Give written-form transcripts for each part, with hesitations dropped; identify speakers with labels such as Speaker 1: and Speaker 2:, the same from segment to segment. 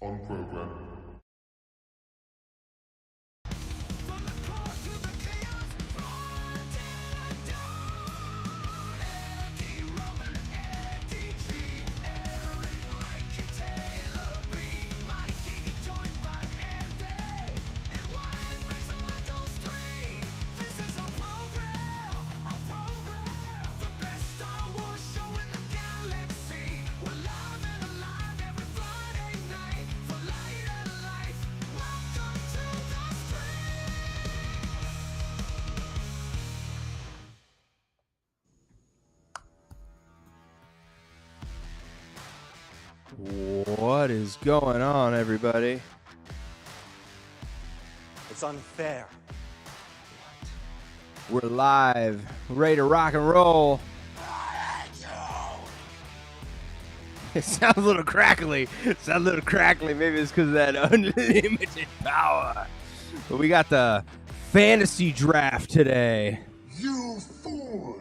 Speaker 1: On program.
Speaker 2: What is going on, everybody?
Speaker 3: It's unfair.
Speaker 2: We're live, ready to rock and roll. It sounds a little crackly. Maybe it's because of that unlimited power. But we got the fantasy draft today.
Speaker 1: You fool!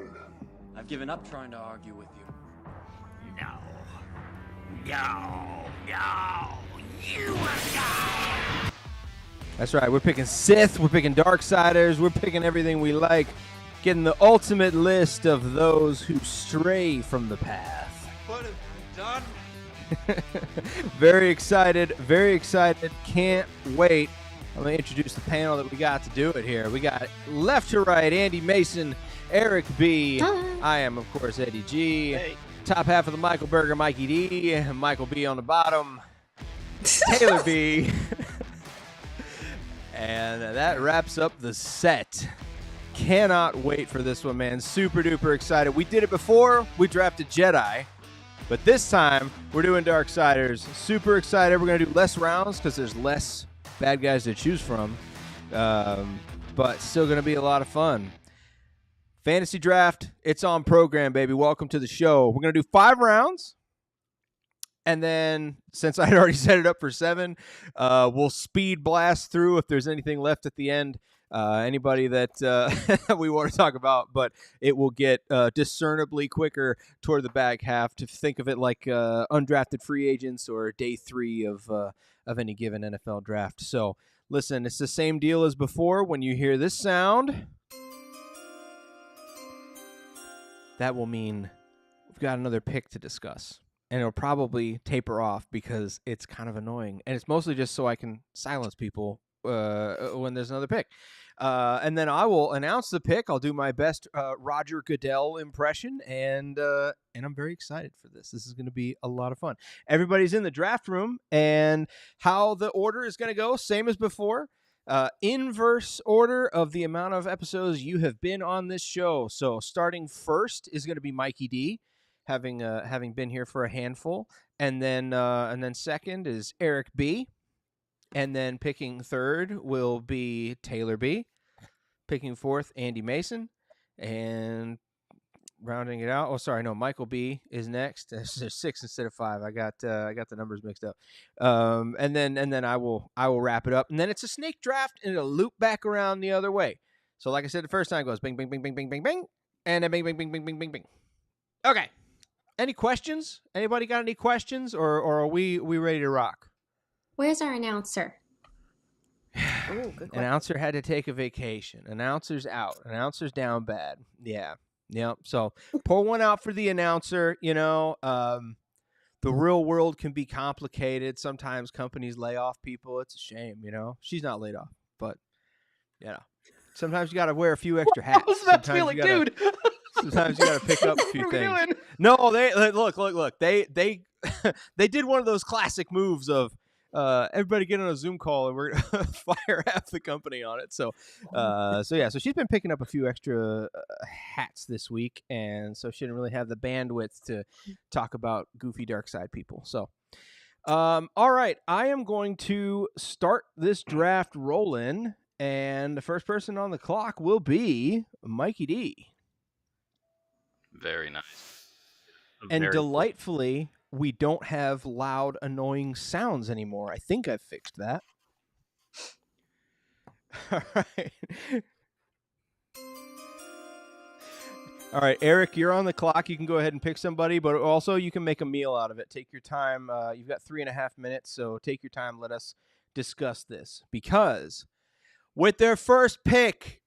Speaker 3: I've given up trying to argue with you.
Speaker 2: That's right. We're picking Sith. We're picking Darksiders. We're picking everything we like. Getting the ultimate list of those who stray from the path.
Speaker 3: What have you done?
Speaker 2: Very excited. Can't wait. I'm going to introduce the panel that we got to do it here. We got left to right, Andy Mason, Eric B. I am, of course, Eddie G.
Speaker 3: Hey.
Speaker 2: Top half of the Michael Burger, Mikey D. Michael B on the bottom. Taylor B. And that wraps up the set. Cannot wait for this one, man. Super duper excited. We did it before. We drafted Jedi. But this time, we're doing Darksiders. Super excited. We're going to do less rounds because there's less bad guys to choose from. But still going to be a lot of fun. Fantasy draft, it's on program, baby. Welcome to the show. We're going to do 5 rounds. And then, since I had already set it up for 7, we'll speed blast through if there's anything left at the end. Anybody that we want to talk about, but it will get discernibly quicker toward the back half. To think of it like undrafted free agents or day 3 of any given NFL draft. So, listen, it's the same deal as before. When you hear this sound, that will mean we've got another pick to discuss. And it'll probably taper off because it's kind of annoying. And it's mostly just so I can silence people when there's another pick. And then I will announce the pick. I'll do my best Roger Goodell impression. And I'm very excited for this. This is going to be a lot of fun. Everybody's in the draft room. And how the order is going to go, same as before. Inverse order of the amount of episodes you have been on this show. So starting first is going to be Mikey D, having been here for a handful, and then second is Eric B, and then picking third will be Taylor B, picking fourth Andy Mason, and rounding it out. Oh, sorry, no, Michael B is next. There's 6 instead of 5. I got the numbers mixed up. And then I will wrap it up, and then it's a snake draft, and it'll loop back around the other way. So like I said, the first time it goes bing, bing, bing, bing, bing, bing, bing, and then bing, bing, bing, bing, bing, bing, bing. Okay. Any questions? Anybody got any questions, or are we ready to rock?
Speaker 4: Where's our announcer?
Speaker 5: Ooh, good question.
Speaker 2: Announcer had to take a vacation. Announcer's out. Announcer's down bad. Yeah. Yep. So pour one out for the announcer. You know, the real world can be complicated. Sometimes companies lay off people. It's a shame, you know. She's not laid off, but you know, sometimes you got to wear a few extra hats.
Speaker 5: What was that feeling, dude?
Speaker 2: Sometimes you got to pick up a few
Speaker 5: What are we
Speaker 2: things.
Speaker 5: doing?
Speaker 2: No, they look. They they did one of those classic moves of everybody get on a Zoom call and we're gonna fire half the company on it. So so she's been picking up a few extra hats this week, and so she didn't really have the bandwidth to talk about goofy Darkside people. So all right, I am going to start this draft rolling, and the first person on the clock will be Mikey D.
Speaker 6: Very nice.
Speaker 2: And
Speaker 6: Very
Speaker 2: delightfully, we don't have loud, annoying sounds anymore. I think I've fixed that. All right. All right, Eric, you're on the clock. You can go ahead and pick somebody, but also you can make a meal out of it. Take your time. You've got 3.5 minutes, so take your time. Let us discuss this. Because with their first pick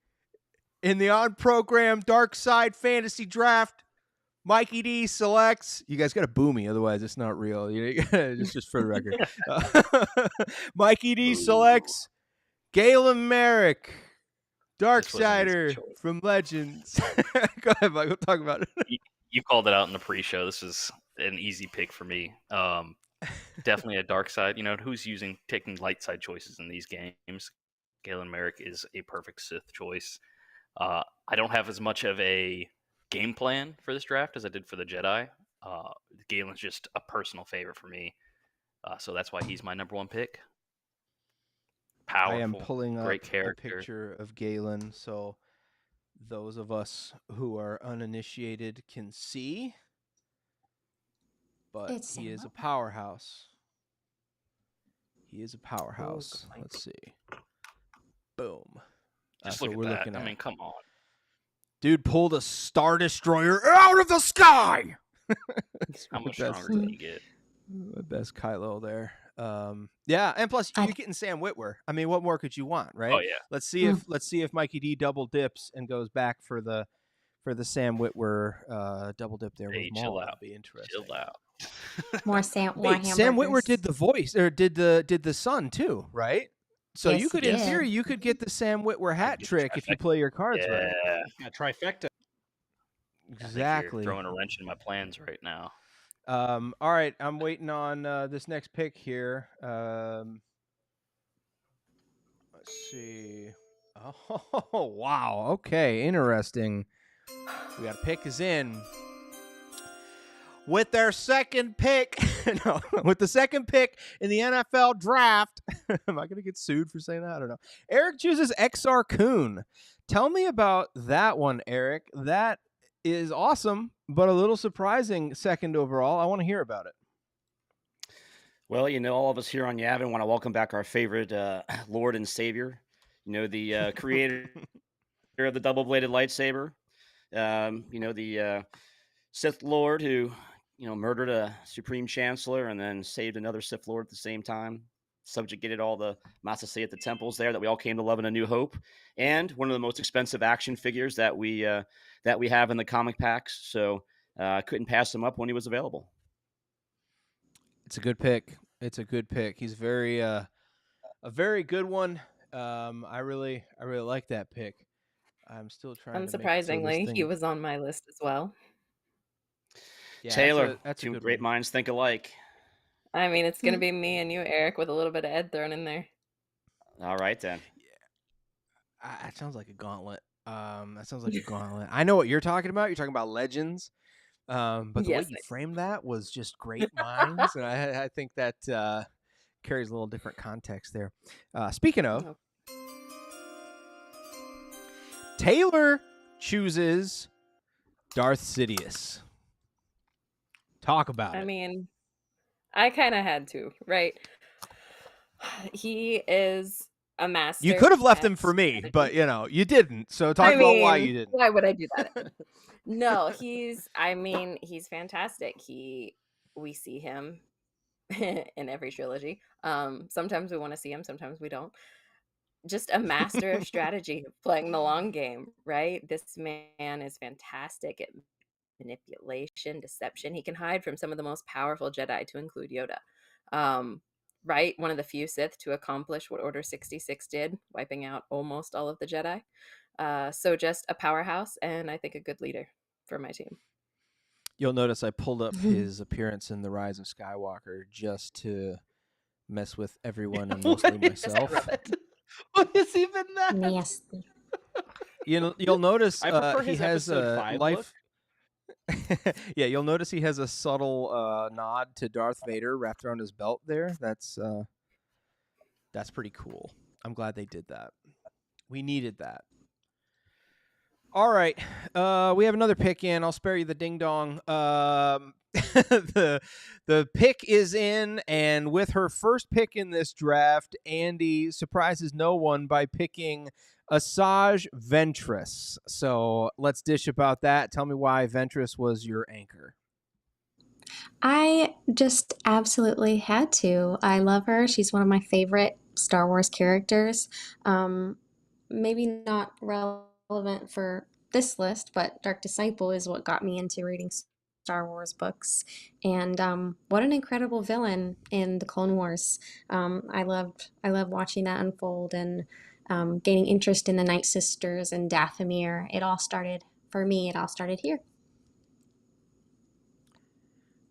Speaker 2: in the on-program Darkside Fantasy Draft, Mikey D selects. You guys got to boo me, otherwise it's not real. It's just for the record. Mikey D selects Galen Merrick, Darksider from Legends. Go ahead, Mike. We'll talk about it.
Speaker 6: You called it out in the pre-show. This is an easy pick for me. Definitely a dark side. You know, who's taking light side choices in these games? Galen Merrick is a perfect Sith choice. I don't have as much of a game plan for this draft as I did for the Jedi. Galen's just a personal favorite for me. So that's why he's my number one pick. Powerful,
Speaker 2: I am pulling up
Speaker 6: great character.
Speaker 2: a picture of Galen, so those of us who are uninitiated can see. But he is a powerhouse. He is a powerhouse. Let's see. Boom.
Speaker 6: Just look at that. I mean, come on.
Speaker 2: Dude pulled a Star Destroyer out of the sky!
Speaker 6: How much stronger can you get?
Speaker 2: My best Kylo there. Yeah, and plus you're getting Sam Witwer. I mean, what more could you want, right?
Speaker 6: Oh yeah.
Speaker 2: Let's see if Mikey D double dips and goes back for the Sam Witwer double dip there with Maul.
Speaker 6: Chill out.
Speaker 2: That'll be interesting.
Speaker 6: Chill out.
Speaker 4: More
Speaker 2: Sam Witwer did the voice or did the son too, right? So
Speaker 4: Yes,
Speaker 2: you could,
Speaker 4: he
Speaker 2: in
Speaker 4: did.
Speaker 2: theory, you could get the Sam Witwer hat trick if you play your cards right.
Speaker 7: Yeah, trifecta.
Speaker 2: Exactly.
Speaker 6: You're throwing a wrench in my plans right now.
Speaker 2: All right, I'm waiting on this next pick here. Let's see. Oh, wow. Okay, interesting. We got a pick is in. With their second pick, with the second pick in the NFL draft, am I going to get sued for saying that? I don't know. Eric chooses XR Coon. Tell me about that one, Eric. That is awesome, but a little surprising second overall. I want to hear about it.
Speaker 7: Well, you know, all of us here on Yavin want to welcome back our favorite Lord and Savior. You know, the creator of the double-bladed lightsaber. You know, the Sith Lord who, you know, murdered a Supreme Chancellor and then saved another Sith Lord at the same time. Subjugated all the Maasai at the temples there that we all came to love in A New Hope, and one of the most expensive action figures that we have in the comic packs. So couldn't pass him up when he was available.
Speaker 2: It's a good pick. It's a good pick. He's very a very good one. I really like that pick. I'm still trying.
Speaker 5: Unsurprisingly, he was on my list as well.
Speaker 2: Yeah,
Speaker 7: Taylor,
Speaker 2: that's a
Speaker 7: two
Speaker 2: good
Speaker 7: great
Speaker 2: one.
Speaker 7: minds think alike.
Speaker 5: I mean, it's going to be me and you, Eric, with a little bit of Ed thrown in there.
Speaker 7: All right, then.
Speaker 2: That sounds like a gauntlet. That sounds like a gauntlet. I know what you're talking about. You're talking about Legends. But the way you framed that was just great minds. And I think that carries a little different context there. Speaking of, Taylor chooses Darth Sidious. Talk about it.
Speaker 5: I mean, I kind of had to, right? He is a master.
Speaker 2: You could have left him for me, but you know, you didn't. So talk about why you didn't.
Speaker 5: Why would I do that? No, he's fantastic. We see him in every trilogy. Sometimes we want to see him, sometimes we don't. Just a master of strategy, playing the long game, right? This man is fantastic at manipulation, deception. He can hide from some of the most powerful Jedi, to include Yoda. Right? One of the few Sith to accomplish what Order 66 did, wiping out almost all of the Jedi. So just a powerhouse, and I think a good leader for my team.
Speaker 2: You'll notice I pulled up his appearance in The Rise of Skywalker just to mess with everyone and mostly myself.
Speaker 7: What is even that?
Speaker 4: Nasty.
Speaker 2: You'll notice he
Speaker 7: his
Speaker 2: has a
Speaker 7: episode 5
Speaker 2: life. Yeah, you'll notice he has a subtle nod to Darth Vader wrapped around his belt there. That's pretty cool. I'm glad they did that. We needed that. All right, we have another pick in. I'll spare you the ding dong. The pick is in, and with her first pick in this draft, Andy surprises no one by picking Asajj Ventress. So let's dish about that. Tell me why Ventress was your anchor.
Speaker 4: I just absolutely had to. I love her. She's one of my favorite Star Wars characters. Maybe not relevant for this list, but Dark Disciple is what got me into reading Star Wars books. And what an incredible villain in the Clone Wars. I loved watching that unfold and gaining interest in the Night Sisters and Dathomir. It all started for me. It all started here.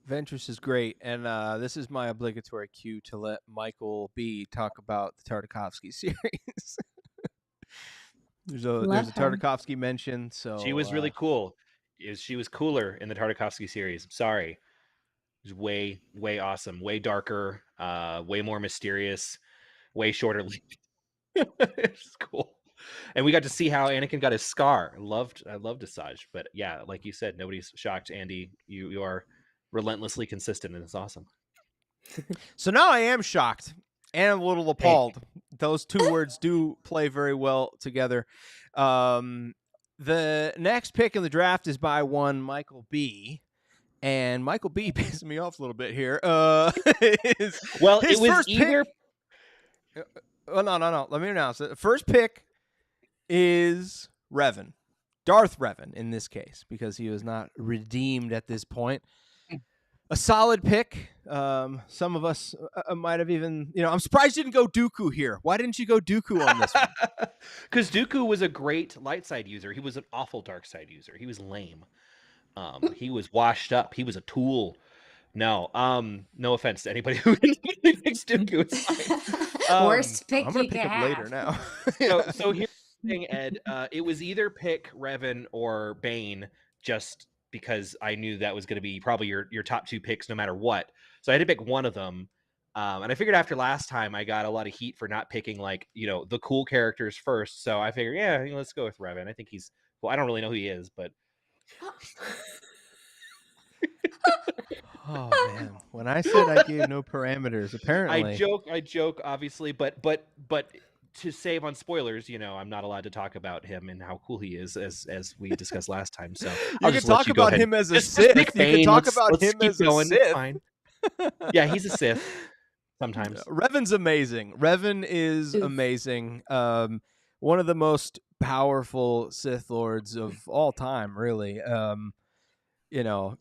Speaker 2: Ventress is great, and this is my obligatory cue to let Michael B. talk about the Tartakovsky series. there's a
Speaker 4: Love her.
Speaker 2: Tartakovsky mention, so
Speaker 8: She was really cool. She was cooler in the Tartakovsky series. Sorry. It was way, way awesome. Way darker, way more mysterious, way shorter lived. It's cool. And we got to see how Anakin got his scar. I loved Asajj. But yeah, like you said, nobody's shocked. Andy, you are relentlessly consistent, and it's awesome.
Speaker 2: So now I am shocked and a little appalled. Those two words do play very well together. The next pick in the draft is by one Michael B. And Michael B pissed me off a little bit here.
Speaker 8: Well,
Speaker 2: his
Speaker 8: it was
Speaker 2: first
Speaker 8: either.
Speaker 2: Oh, no. Let me announce it. First pick is Revan. Darth Revan in this case, because he was not redeemed at this point. A solid pick. Some of us might have even, I'm surprised you didn't go Dooku here. Why didn't you go Dooku on this one?
Speaker 8: Because Dooku was a great light side user. He was an awful dark side user. He was lame. He was washed up. He was a tool. No, no offense to anybody who picks Dooku. It's fine.
Speaker 4: Worst pick
Speaker 2: I'm gonna
Speaker 4: you
Speaker 2: pick
Speaker 4: can
Speaker 2: him later
Speaker 4: have.
Speaker 2: now.
Speaker 8: So here's the thing, Ed. It was either pick Revan or Bane, just because I knew that was going to be probably your top two picks no matter what. So I had to pick one of them. And I figured after last time I got a lot of heat for not picking the cool characters first. So I figured, let's go with Revan. I think he's well. I don't really know who he is, but
Speaker 2: Oh man, when I said I gave no parameters, apparently
Speaker 8: I joke, obviously, but to save on spoilers, I'm not allowed to talk about him and how cool he is, as we discussed last time. So
Speaker 2: you can talk about him as a Sith. You can talk about him as a Sith.
Speaker 8: Fine. Yeah, he's a Sith sometimes.
Speaker 2: Revan's amazing. Revan is amazing. One of the most powerful Sith Lords of all time, really.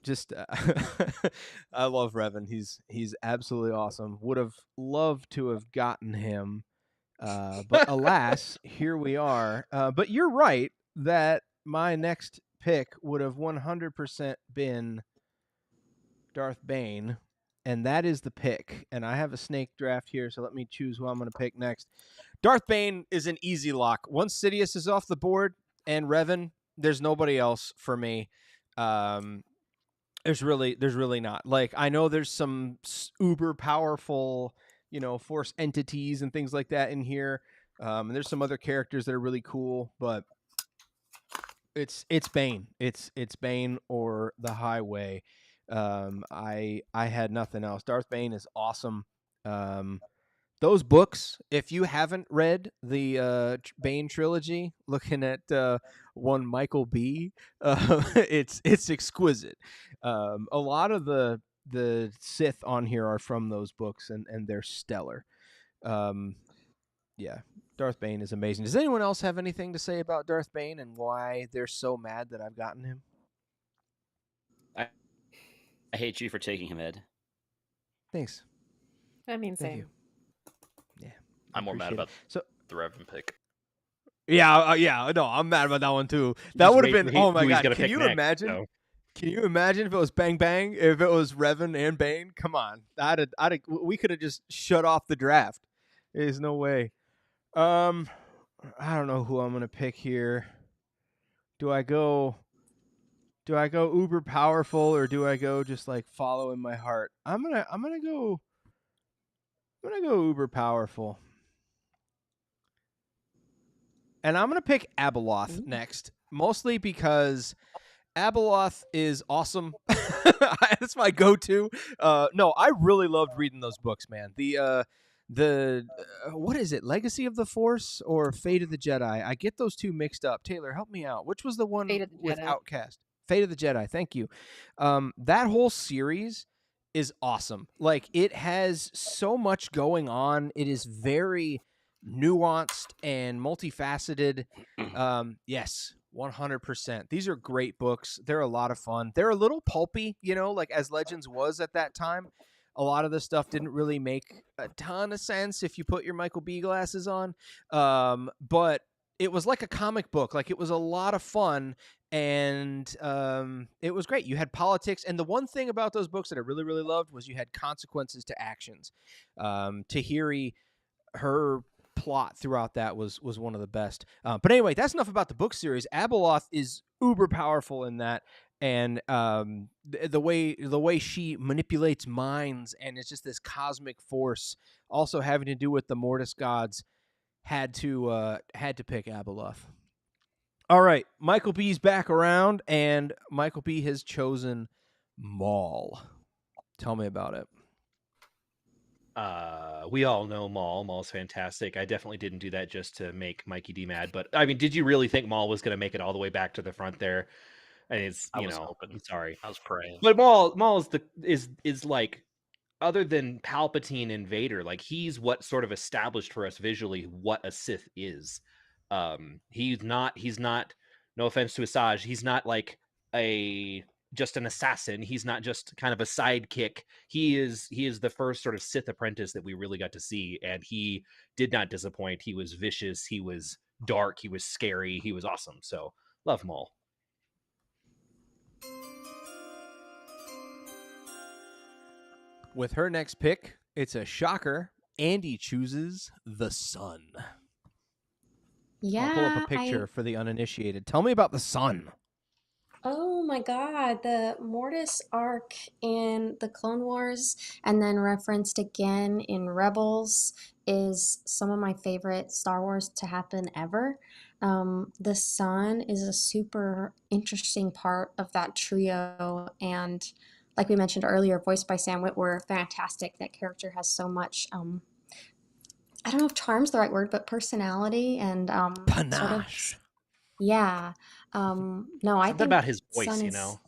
Speaker 2: Just I love Revan. He's absolutely awesome. Would have loved to have gotten him, but alas, here we are. But you're right that my next pick would have 100% been Darth Bane, and that is the pick. And I have a snake draft here, so let me choose who I'm going to pick next. Darth Bane is an easy lock. Once Sidious is off the board and Revan, there's nobody else for me. There's really not. Like, I know there's some uber powerful, Force entities and things like that in here. And there's some other characters that are really cool, but it's Bane. It's Bane or the Highway. I had nothing else. Darth Bane is awesome. Those books, if you haven't read the Bane trilogy, looking at one Michael B, it's exquisite. A lot of the Sith on here are from those books, and they're stellar. Yeah, Darth Bane is amazing. Does anyone else have anything to say about Darth Bane and why they're so mad that I've gotten him?
Speaker 7: I hate you for taking him, Ed.
Speaker 2: Thanks.
Speaker 5: I mean,
Speaker 2: Thank
Speaker 5: same.
Speaker 2: you. Yeah,
Speaker 6: I'm more mad about
Speaker 2: so.
Speaker 6: the Revan pick.
Speaker 2: Yeah, no, I'm mad about that one too. That would have been, oh my god, can you imagine?
Speaker 8: So.
Speaker 2: Can you imagine if it was Bang Bang? If it was Revan and Bane? Come on, we could have just shut off the draft. There's no way. I don't know who I'm gonna pick here. Do I go uber powerful or do I go just like follow in my heart? I'm gonna go uber powerful. And I'm going to pick Abeloth next, mostly because Abeloth is awesome. That's my go-to. No, I really loved reading those books, man. The what is it? Legacy of the Force or Fate of the Jedi? I get those two mixed up. Taylor, help me out. Which was the one
Speaker 5: Fate of the
Speaker 2: with
Speaker 5: Jedi.
Speaker 2: Outcast? Fate of the Jedi. Thank you. That whole series is awesome. Like, it has so much going on. It is very nuanced and multifaceted. Yes, 100%. These are great books. They're a lot of fun. They're a little pulpy, like as Legends was at that time. A lot of the stuff didn't really make a ton of sense if you put your Michael B glasses on. But it was like a comic book. Like, it was a lot of fun, and it was great. You had politics, and the one thing about those books that I really, really loved was you had consequences to actions. Tahiri, her plot throughout that was one of the best. But anyway, that's enough about the book series. Abeloth is uber powerful in that, and the way she manipulates minds, and it's just this cosmic force, also having to do with the Mortis gods. Had to pick Abeloth. All right, Michael B's back around, and Michael B has chosen Maul. Tell me about it.
Speaker 8: We all know Maul. Maul's fantastic. I definitely didn't do that just to make Mikey D mad, but I mean, did you really think Maul was going to make it all the way back to the front there? And it's,
Speaker 6: I was hoping.
Speaker 8: I'm sorry.
Speaker 6: I was praying.
Speaker 8: But Maul is like, other than Palpatine and Vader, like, he's what sort of established for us visually what a Sith is. He's not, no offense to Asajj, he's not like just an assassin. He's not just kind of a sidekick. He is the first sort of Sith apprentice that we really got to see, and he did not disappoint. He was vicious, he was dark, he was scary, he was awesome. So love Maul.
Speaker 2: With her next pick, it's a shocker. Andy chooses the sun.
Speaker 4: Yeah,
Speaker 2: I'll pull up a picture for the uninitiated. Tell me about the sun.
Speaker 4: Oh my God, the Mortis arc in the Clone Wars and then referenced again in Rebels is some of my favorite Star Wars to happen ever. The sun is a super interesting part of that trio, and like we mentioned earlier, voiced by Sam Witwer, fantastic. That character has so much, I don't know if charm's the right word, but personality and sort of,
Speaker 2: Panache.
Speaker 4: yeah. No, I
Speaker 8: Something
Speaker 4: think
Speaker 8: about his voice,
Speaker 4: Sun
Speaker 8: you
Speaker 4: is,
Speaker 8: know.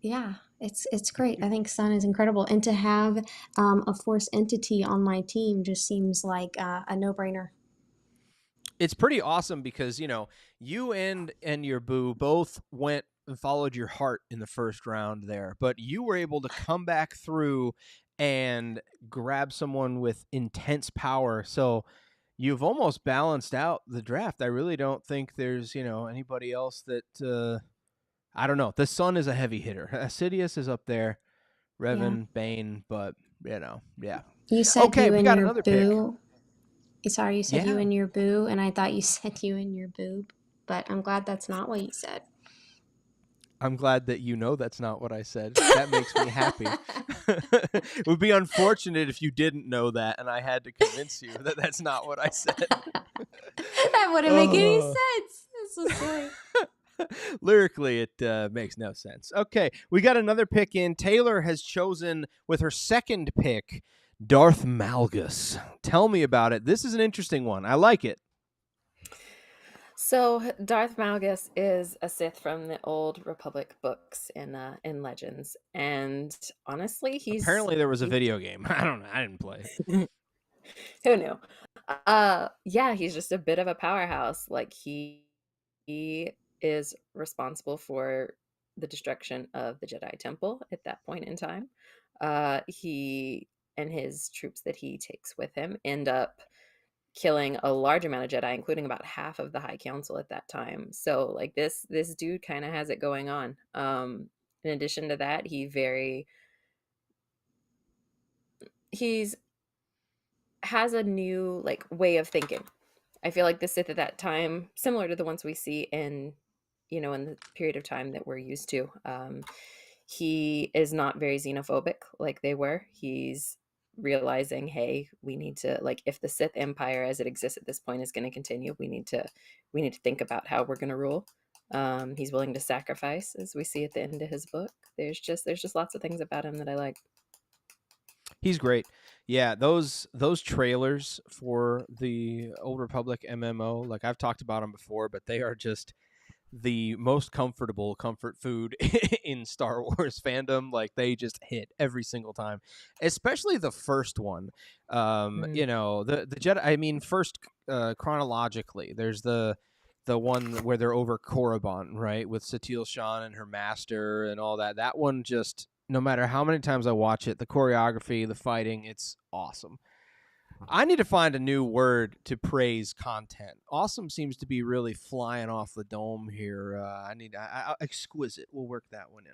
Speaker 4: yeah, it's great. I think Sun is incredible, and to have a Force entity on my team just seems like a no-brainer.
Speaker 2: It's pretty awesome because, you and your boo both went and followed your heart in the first round there, but you were able to come back through and grab someone with intense power. So you've almost balanced out the draft. I really don't think there's, anybody else that, I don't know. The sun is a heavy hitter. Sidious is up there, Revan, Bane, but, yeah.
Speaker 4: You said
Speaker 2: Okay,
Speaker 4: you
Speaker 2: we
Speaker 4: and
Speaker 2: got
Speaker 4: your
Speaker 2: another pick.
Speaker 4: boo. Sorry, you said you
Speaker 2: Yeah.
Speaker 4: and your boo, and I thought you said you and your boob, but I'm glad that's not what you said.
Speaker 2: I'm glad that that's not what I said. That makes me happy. It would be unfortunate if you didn't know that and I had to convince you that that's not what I said.
Speaker 4: That wouldn't make any sense. This is silly.
Speaker 2: Lyrically, it makes no sense. Okay, we got another pick in. Taylor has chosen, with her second pick, Darth Malgus. Tell me about it. This is an interesting one. I like it.
Speaker 5: So Darth Malgus is a Sith from the old Republic books in Legends, and honestly,
Speaker 2: Apparently, there was a video game. I don't know. I didn't play it.
Speaker 5: Who knew? Yeah, he's just a bit of a powerhouse. Like he is responsible for the destruction of the Jedi Temple at that point in time. He and his troops that he takes with him end up killing a large amount of Jedi, including about half of the High Council at that time. So like this dude kind of has it going on. In addition to that, has a new like way of thinking. I feel like the Sith at that time, similar to the ones we see in the period of time that we're used to, he is not very xenophobic like they were. He's realizing, hey, we need to, like, if the Sith Empire as it exists at this point is going to continue, we need to think about how we're going to rule. He's willing to sacrifice, as we see at the end of his book. There's just lots of things about him that I like.
Speaker 2: He's great. Yeah, those trailers for the Old Republic MMO, like I've talked about them before, but they are just the most comfortable comfort food in Star Wars fandom. Like they just hit every single time, especially the first one.
Speaker 5: Mm.
Speaker 2: The Jedi. I mean, first chronologically, there's the one where they're over Korriban, right, with Satil Shan and her master and all that. That one just, no matter how many times I watch it, the choreography, the fighting, it's awesome. I need to find a new word to praise content. Awesome seems to be really flying off the dome here. Exquisite. We'll work that one in.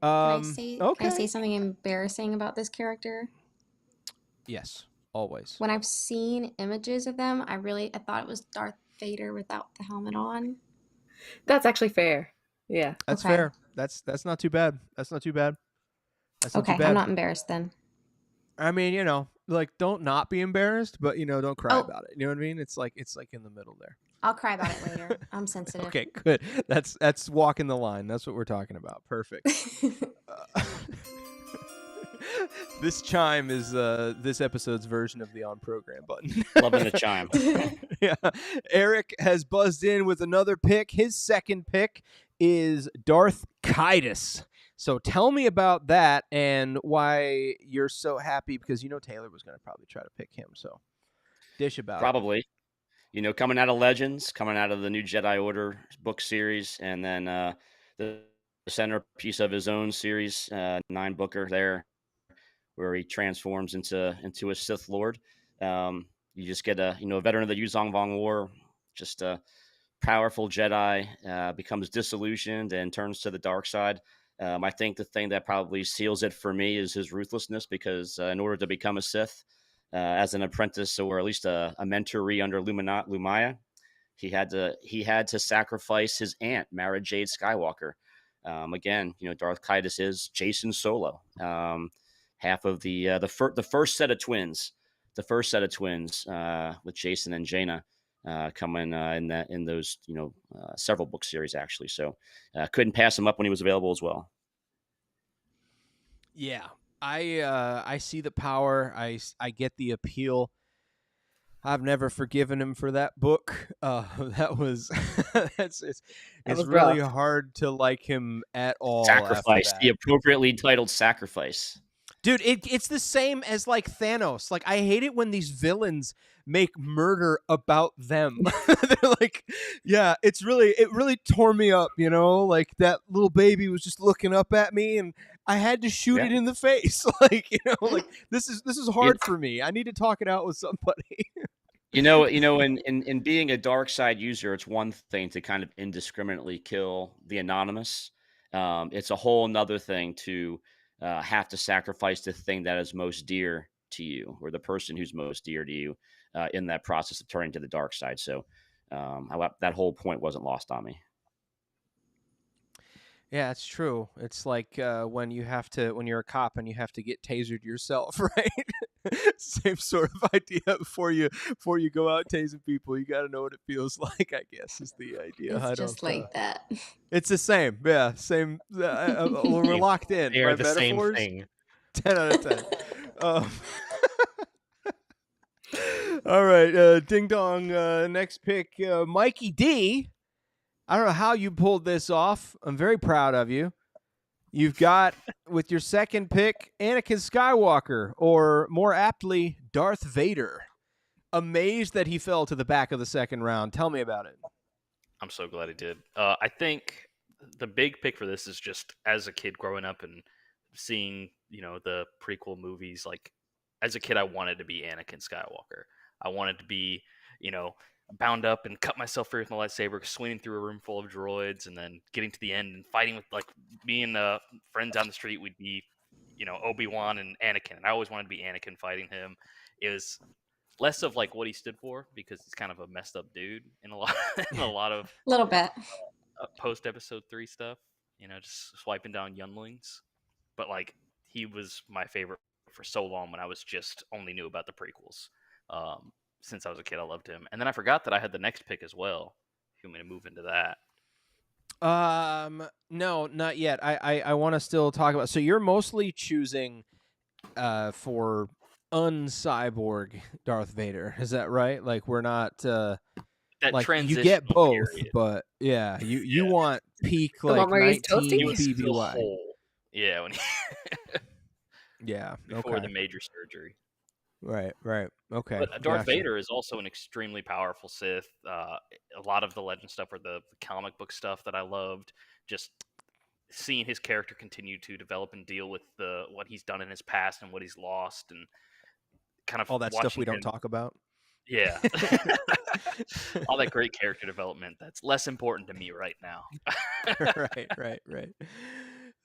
Speaker 4: Can I say
Speaker 2: Okay.
Speaker 4: something embarrassing about this character?
Speaker 2: Yes, always.
Speaker 4: When I've seen images of them, I thought it was Darth Vader without the helmet on.
Speaker 5: That's actually fair. Yeah.
Speaker 2: That's
Speaker 4: Okay.
Speaker 2: fair. That's not too bad. That's not too bad. That's not too
Speaker 4: Okay, I'm
Speaker 2: bad.
Speaker 4: not embarrassed then.
Speaker 2: I mean, like don't not be embarrassed, but don't cry
Speaker 4: Oh,
Speaker 2: about it. You know what I mean? It's like in the middle there.
Speaker 4: I'll cry about it later. I'm sensitive.
Speaker 2: Okay, good. That's walking the line. That's what we're talking about. Perfect. This chime is this episode's version of the on program button.
Speaker 7: Loving the chime.
Speaker 2: Yeah. Eric has buzzed in with another pick. His second pick is Darth Kaitis. So tell me about that and why you're so happy, because Taylor was going to probably try to pick him. So dish about it.
Speaker 7: Probably. Coming out of Legends, coming out of the new Jedi Order book series, and then the centerpiece of his own series, 9-booker there, where he transforms into a Sith Lord. You just get a veteran of the Yuzong Vong War, just a powerful Jedi, becomes disillusioned and turns to the dark side. I think the thing that probably seals it for me is his ruthlessness, because in order to become a Sith, as an apprentice, or at least a mentoree under Lumaya, he had to sacrifice his aunt, Mara Jade Skywalker. Again, Darth Kaitis is Jason Solo, half of the first set of twins, with Jason and Jaina. Coming in those several book series, actually. So couldn't pass him up when he was available as well.
Speaker 2: Yeah, I see the power. I get the appeal. I've never forgiven him for that book. That was it's
Speaker 5: was
Speaker 2: really
Speaker 5: rough.
Speaker 2: hard to like him at all.
Speaker 7: Sacrifice,
Speaker 2: after
Speaker 7: the
Speaker 2: that.
Speaker 7: appropriately titled Sacrifice.
Speaker 2: Dude, it's the same as like Thanos. Like I hate it when these villains make murder about them. They're like, yeah, it really tore me up, like that little baby was just looking up at me and I had to shoot it in the face. Like, like this is hard for me. I need to talk it out with somebody.
Speaker 7: In being a dark side user, it's one thing to kind of indiscriminately kill the anonymous. It's a whole nother thing to have to sacrifice the thing that is most dear to you, or the person who's most dear to you, in that process of turning to the dark side. So that whole point wasn't lost on me.
Speaker 2: Yeah, it's true. It's like when you're a cop and you have to get tasered yourself, right? Same sort of idea. Before you go out tasing people, you got to know what it feels like, I guess, is the idea.
Speaker 4: It's just like that.
Speaker 2: It's the same. Yeah, same. We're locked in.
Speaker 8: They are
Speaker 2: right?
Speaker 8: the same
Speaker 2: Metaphors?
Speaker 8: thing.
Speaker 2: 10 out of 10. All right, ding dong. Next pick, Mikey D. I don't know how you pulled this off. I'm very proud of you. You've got, with your second pick, Anakin Skywalker, or more aptly, Darth Vader. Amazed that he fell to the back of the second round. Tell me about it.
Speaker 6: I'm so glad he did. I think the big pick for this is just as a kid growing up and seeing, the prequel movies. Like, as a kid, I wanted to be Anakin Skywalker. I wanted to be, bound up and cut myself free with my lightsaber, swinging through a room full of droids, and then getting to the end and fighting with, like, me and friends down the street. We'd be, Obi-Wan and Anakin. And I always wanted to be Anakin fighting him. It was less of like what he stood for, because he's kind of a messed up dude in a lot of
Speaker 4: Little bit.
Speaker 6: post episode 3 stuff, just swiping down younglings. But like, he was my favorite for so long when I was just only knew about the prequels. Since I was a kid, I loved him. And then I forgot that I had the next pick as well. If you want me to move into that.
Speaker 2: No, not yet. I want to still talk about. So you're mostly choosing for uncyborg Darth Vader. Is that right? Like we're not
Speaker 6: That
Speaker 2: like you get
Speaker 6: transitional
Speaker 2: both,
Speaker 6: period.
Speaker 2: but yeah, you
Speaker 6: Yeah.
Speaker 2: want peak
Speaker 5: The one
Speaker 2: like
Speaker 5: where he's toasting
Speaker 6: He
Speaker 2: 19
Speaker 6: was
Speaker 5: you.
Speaker 6: still
Speaker 2: BBY.
Speaker 6: whole. Yeah, when he
Speaker 2: Yeah.
Speaker 6: before the
Speaker 2: Okay.
Speaker 6: major surgery.
Speaker 2: Right. Okay.
Speaker 6: But Darth
Speaker 2: Gotcha.
Speaker 6: Vader is also an extremely powerful Sith. A lot of the legend stuff or the comic book stuff that I loved, just seeing his character continue to develop and deal with what he's done in his past and what he's lost, and kind of
Speaker 2: All that stuff
Speaker 6: watching
Speaker 2: we don't
Speaker 6: him.
Speaker 2: talk about.
Speaker 6: Yeah, all that great character development that's less important to me right now.
Speaker 2: Right.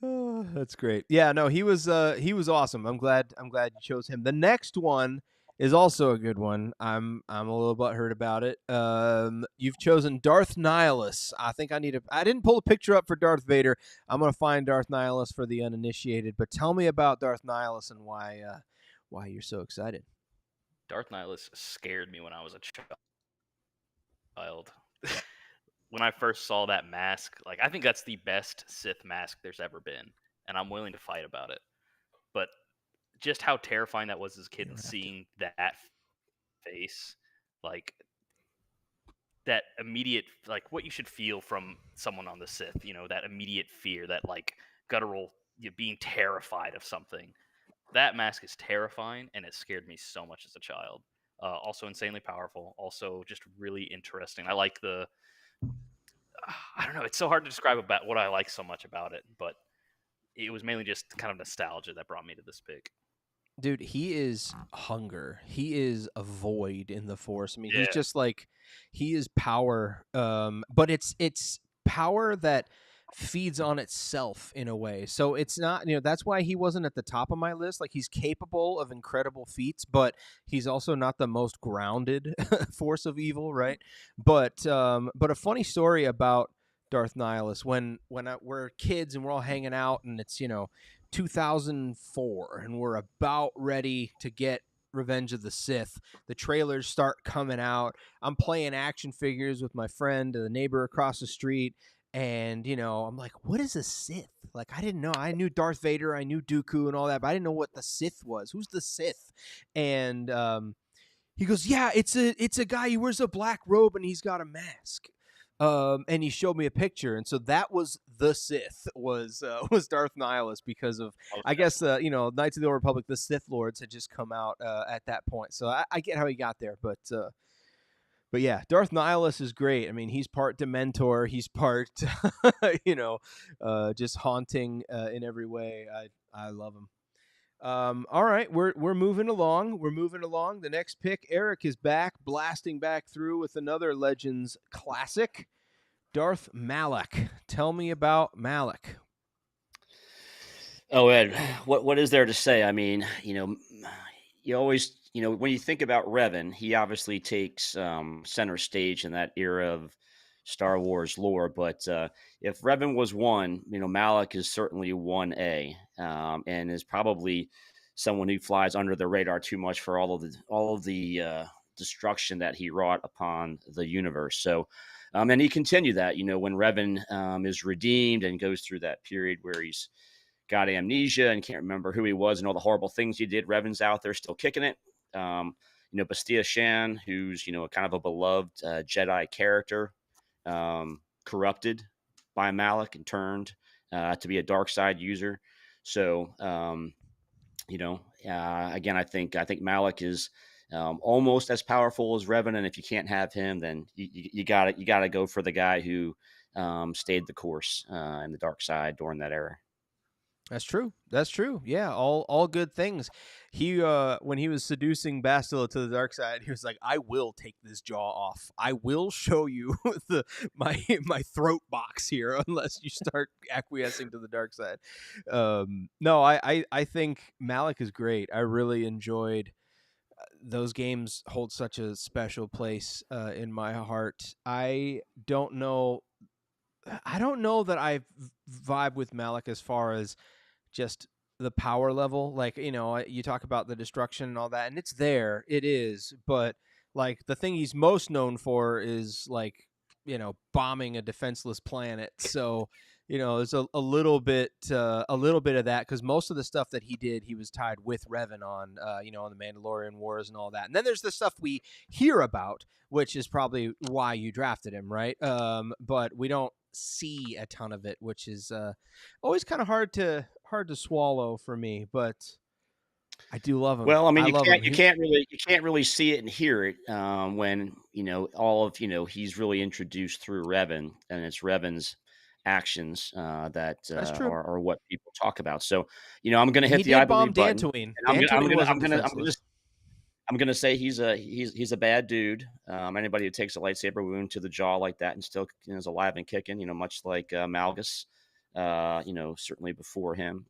Speaker 2: Oh, that's great. Yeah, no, he was awesome. I'm glad you chose him. The next one is also a good one. I'm a little butthurt about it. You've chosen Darth Nihilus. I think I didn't pull a picture up for Darth Vader. I'm gonna find Darth Nihilus for the uninitiated. But tell me about Darth Nihilus and why you're so excited.
Speaker 6: Darth Nihilus scared me when I was a child. When I first saw that mask, like I think that's the best Sith mask there's ever been, and I'm willing to fight about it. But just how terrifying that was as a kid, and seeing that face, like that immediate, like what you should feel from someone on the Sith, that immediate fear, that like guttural, being terrified of something. That mask is terrifying, and it scared me so much as a child. Also insanely powerful. Also just really interesting. I like I don't know. It's so hard to describe about what I like so much about it, but it was mainly just kind of nostalgia that brought me to this pick.
Speaker 2: Dude, he is hunger. He is a void in the Force. I mean, he's
Speaker 6: Yeah.
Speaker 2: just like he is power. But it's power that feeds on itself in a way. So it's not, that's why he wasn't at the top of my list. Like he's capable of incredible feats, but he's also not the most grounded force of evil, right? But a funny story about Darth Nihilus when we're kids and we're all hanging out and it's 2004 and we're about ready to get Revenge of the Sith. The trailers start coming out. I'm playing action figures with my friend, the neighbor across the street, and I'm like, what is a Sith? Like I didn't know. I knew Darth Vader, I knew Dooku and all that, but I didn't know what the Sith was. Who's the Sith? And he goes, yeah, it's a guy. He wears a black robe and he's got a mask. And he showed me a picture, and so that was the Sith was Darth Nihilus because of I guess Knights of the Old Republic, the Sith Lords had just come out at that point. So I get how he got there, but yeah, Darth Nihilus is great. I mean, he's part Dementor, he's part just haunting in every way. I love him. All right, we're moving along. The next pick, Eric is back, blasting back through with another Legends classic, Darth Malak. Tell me about Malak.
Speaker 7: Oh, Ed, what is there to say? I mean, you always, when you think about Revan, he obviously takes center stage in that era of Star Wars lore. But if Revan was one, Malak is certainly 1A, and is probably someone who flies under the radar too much for all of the destruction that he wrought upon the universe. So, and he continued that, when Revan is redeemed and goes through that period where he's got amnesia and can't remember who he was and all the horrible things he did. Revan's out there still kicking it. Bastia Shan, who's, kind of a beloved Jedi character, corrupted by Malak and turned to be a Darkside user. So, again, I think Malak is almost as powerful as Revan, and if you can't have him, then you gotta go for the guy who stayed the course in the dark side during that era.
Speaker 2: That's true. Yeah, all good things. He when he was seducing Bastila to the dark side, he was like, I will take this jaw off. I will show you my throat box here unless you start acquiescing to the dark side. No, I think Malak is great. I really enjoyed those games. Hold such a special place in my heart. I don't know that I vibe with Malak as far as just the power level. Like, you talk about the destruction and all that, and it's there. It is. But, like, the thing he's most known for is, like, bombing a defenseless planet. So there's a little bit of that, because most of the stuff that he did, he was tied with Revan on, on the Mandalorian Wars and all that. And then there's the stuff we hear about, which is probably why you drafted him, right? But we don't see a ton of it, which is always kind of hard to swallow for me. But I do love him.
Speaker 7: Well, I mean,
Speaker 2: I love him.
Speaker 7: you can't really see it and hear it when all of he's really introduced through Revan, and it's Revan's actions that are what people talk about. So I'm going to hit the I believe button.
Speaker 2: Dantooine.
Speaker 7: I'm going to say he's a bad dude. Anybody who takes a lightsaber wound to the jaw like that and still is alive and kicking, much like Malgus, certainly before him.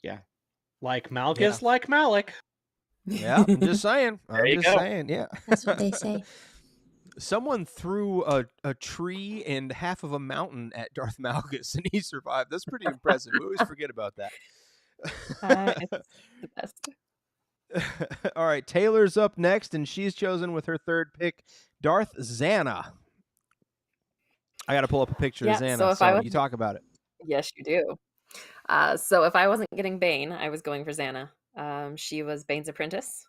Speaker 7: Yeah.
Speaker 8: Like Malgus, like Malik.
Speaker 2: Yeah, I'm just saying. Yeah.
Speaker 4: That's what they say.
Speaker 2: Someone threw a tree and half of a mountain at Darth Malgus, and he survived. That's pretty impressive. We always forget about that.
Speaker 5: It's the best.
Speaker 2: All right, Taylor's up next, and she's chosen with her third pick, Darth Zana. I got to pull up a picture of Zana, so you talk about it.
Speaker 5: Yes, you do. So if I wasn't getting Bane, I was going for Zana. She was Bane's apprentice,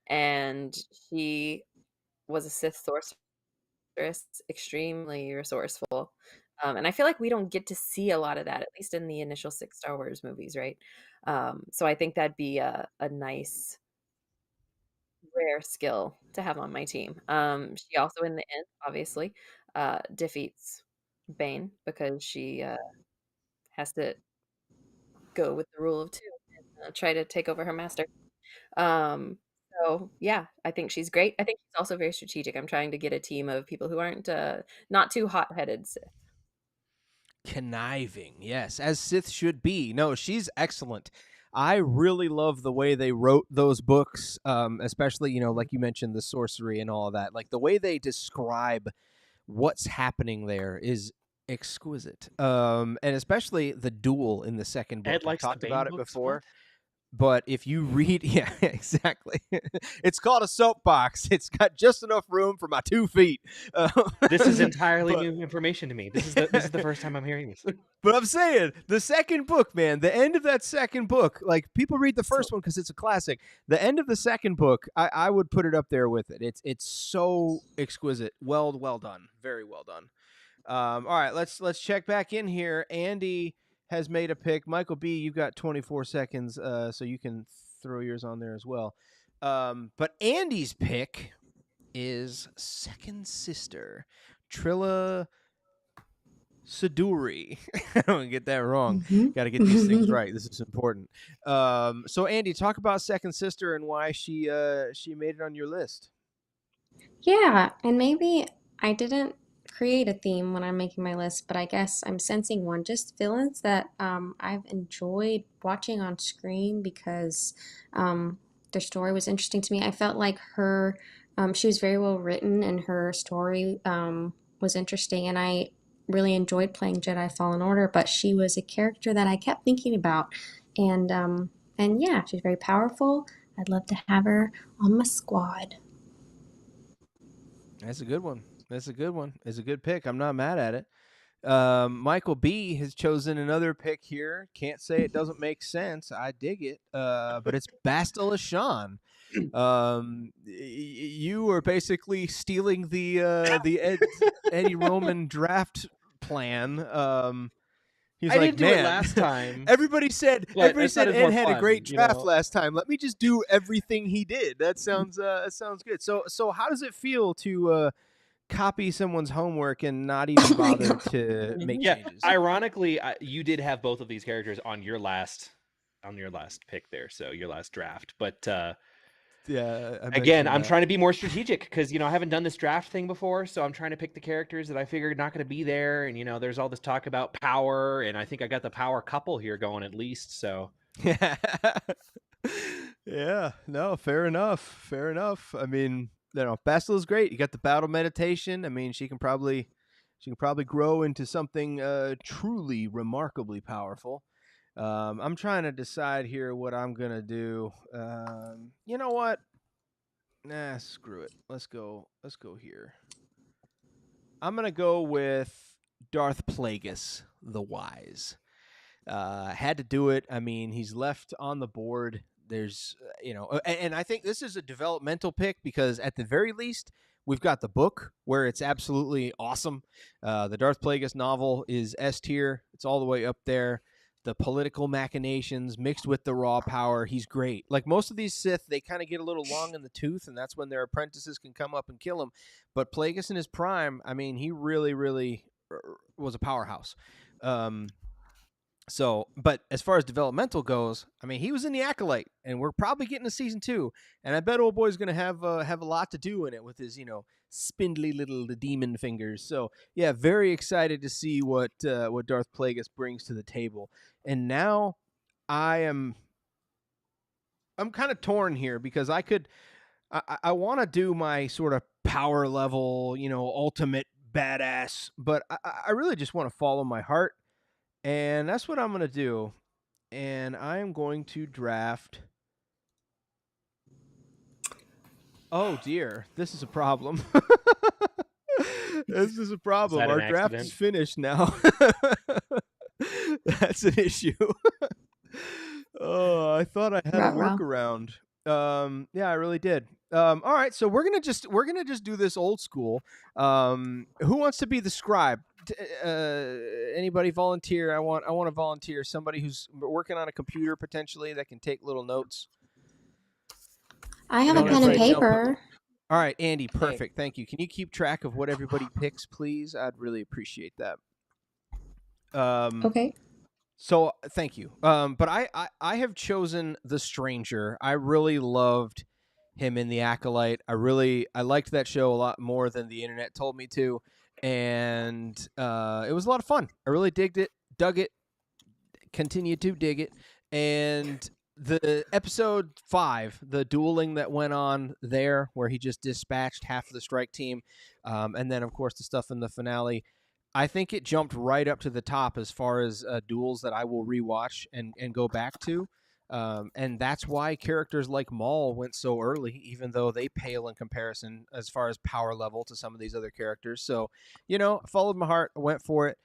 Speaker 5: and she was a Sith sorceress, extremely resourceful. And I feel like we don't get to see a lot of that, at least in the initial 6 Star Wars movies, right? So I think that'd be a nice, rare skill to have on my team. She also, in the end, obviously, defeats Bane because she has to go with the rule of 2 and try to take over her master. So yeah, I think she's great. I think she's also very strategic. I'm trying to get a team of people who aren't not too hot-headed Sith.
Speaker 2: Conniving, yes, as Sith should be. No, she's excellent. I really love the way they wrote those books, especially, like you mentioned, the sorcery and all of that. Like, the way they describe what's happening there is exquisite. And especially the duel in the second book. We talked about it before. But if you read, yeah, exactly. It's called a soapbox. It's got just enough room for my 2 feet.
Speaker 8: This is entirely new information to me. This is the first time I'm hearing this.
Speaker 2: But I'm saying, the second book, man, the end of that second book, like, people read the first one because it's a classic. The end of the second book, I would put it up there with it. It's so exquisite. Well done. Very well done. All right, let's check back in here. Andy has made a pick. Michael B., you've got 24 seconds, so you can throw yours on there as well. But Andy's pick is second sister, Trilla Siduri. I don't get that wrong. Got to get these things right. This is important. So Andy, talk about second sister and why she made it on your list.
Speaker 4: Yeah, and maybe I didn't create a theme when I'm making my list, but I guess I'm sensing one. Just villains that I've enjoyed watching on screen because their story was interesting to me. I felt like she was very well written, and her story was interesting, and I really enjoyed playing Jedi Fallen Order, but she was a character that I kept thinking about, and yeah, she's very powerful. I'd love to have her on my squad.
Speaker 2: That's a good one. It's a good pick. I'm not mad at it. Michael B. has chosen another pick here. Can't say it doesn't make sense. I dig it. But it's Bastila Shan. You are basically stealing the Eddie Roman draft plan. He's
Speaker 8: I
Speaker 2: like,
Speaker 8: didn't do it last time.
Speaker 2: Everybody said Ed had a great draft last time. Let me just do everything he did. That sounds good. So how does it feel to copy someone's homework and not even bother to make changes?
Speaker 8: Ironically, you did have both of these characters on your last pick there, so your last draft. But
Speaker 2: yeah,
Speaker 8: again, I'm trying to be more strategic because I haven't done this draft thing before, so I'm trying to pick the characters that I figured not going to be there. And there's all this talk about power, and I think I got the power couple here going at least. So
Speaker 2: yeah, no, fair enough. I mean, Bastila's great. You got the battle meditation. I mean, she can probably grow into something truly remarkably powerful. I'm trying to decide here what I'm gonna do. You know what? Nah, screw it. Let's go here. I'm gonna go with Darth Plagueis the Wise. Had to do it. I mean, he's left on the board. There's, and I think this is a developmental pick because at the very least, we've got the book where it's absolutely awesome. The Darth Plagueis novel is S tier. It's all the way up there. The political machinations mixed with the raw power. He's great. Like most of these Sith, they kind of get a little long in the tooth, and that's when their apprentices can come up and kill him. But Plagueis in his prime, I mean, he really, really was a powerhouse. So, but as far as developmental goes, I mean, he was in the Acolyte, and we're probably getting a season 2. And I bet old boy's going to have a lot to do in it with his, spindly little demon fingers. So, yeah, very excited to see what Darth Plagueis brings to the table. And now I'm kind of torn here because I want to do my sort of power level, ultimate badass, but I really just want to follow my heart. And that's what I'm going to do. And I am going to draft. Oh, dear. This is a problem. This is a problem. Our draft is finished now. That's an issue. Oh, I thought I had a workaround. Yeah, I really did. All right, so we're gonna just do this old school. Who wants to be the scribe? Anybody volunteer? I want to volunteer somebody who's working on a computer potentially that can take little notes.
Speaker 4: I have a pen and paper.
Speaker 2: All right, Andy, perfect. Thank you. Can you keep track of what everybody picks, please? I'd really appreciate that.
Speaker 4: Okay.
Speaker 2: So thank you. But I have chosen the Stranger. I really loved him in the Acolyte. I liked that show a lot more than the internet told me to. And it was a lot of fun. I really dug it, continued to dig it. And the episode 5, the dueling that went on there, where he just dispatched half of the strike team, and then, of course, the stuff in the finale, I think it jumped right up to the top as far as duels that I will rewatch and go back to. And that's why characters like Maul went so early, even though they pale in comparison as far as power level to some of these other characters. So, I followed my heart, went for it.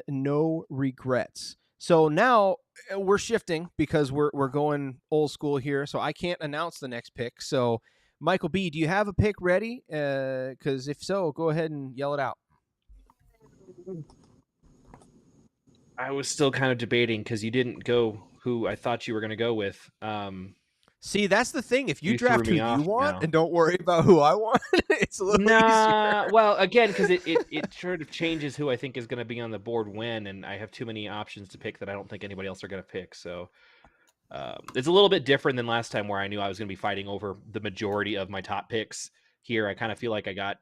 Speaker 2: No regrets. So now we're shifting because we're going old school here. So I can't announce the next pick. So, Michael B., do you have a pick ready? Because if so, go ahead and yell it out.
Speaker 8: I was still kind of debating because you didn't go who I thought you were going to go with.
Speaker 2: See, that's the thing. If you draft who you want
Speaker 8: now.
Speaker 2: And don't worry about who I want, it's a little easier.
Speaker 8: Well, again, because it sort of changes who I think is going to be on the board when, and I have too many options to pick that I don't think anybody else are going to pick. So it's a little bit different than last time where I knew I was going to be fighting over the majority of my top picks. Here, I kind of feel like I got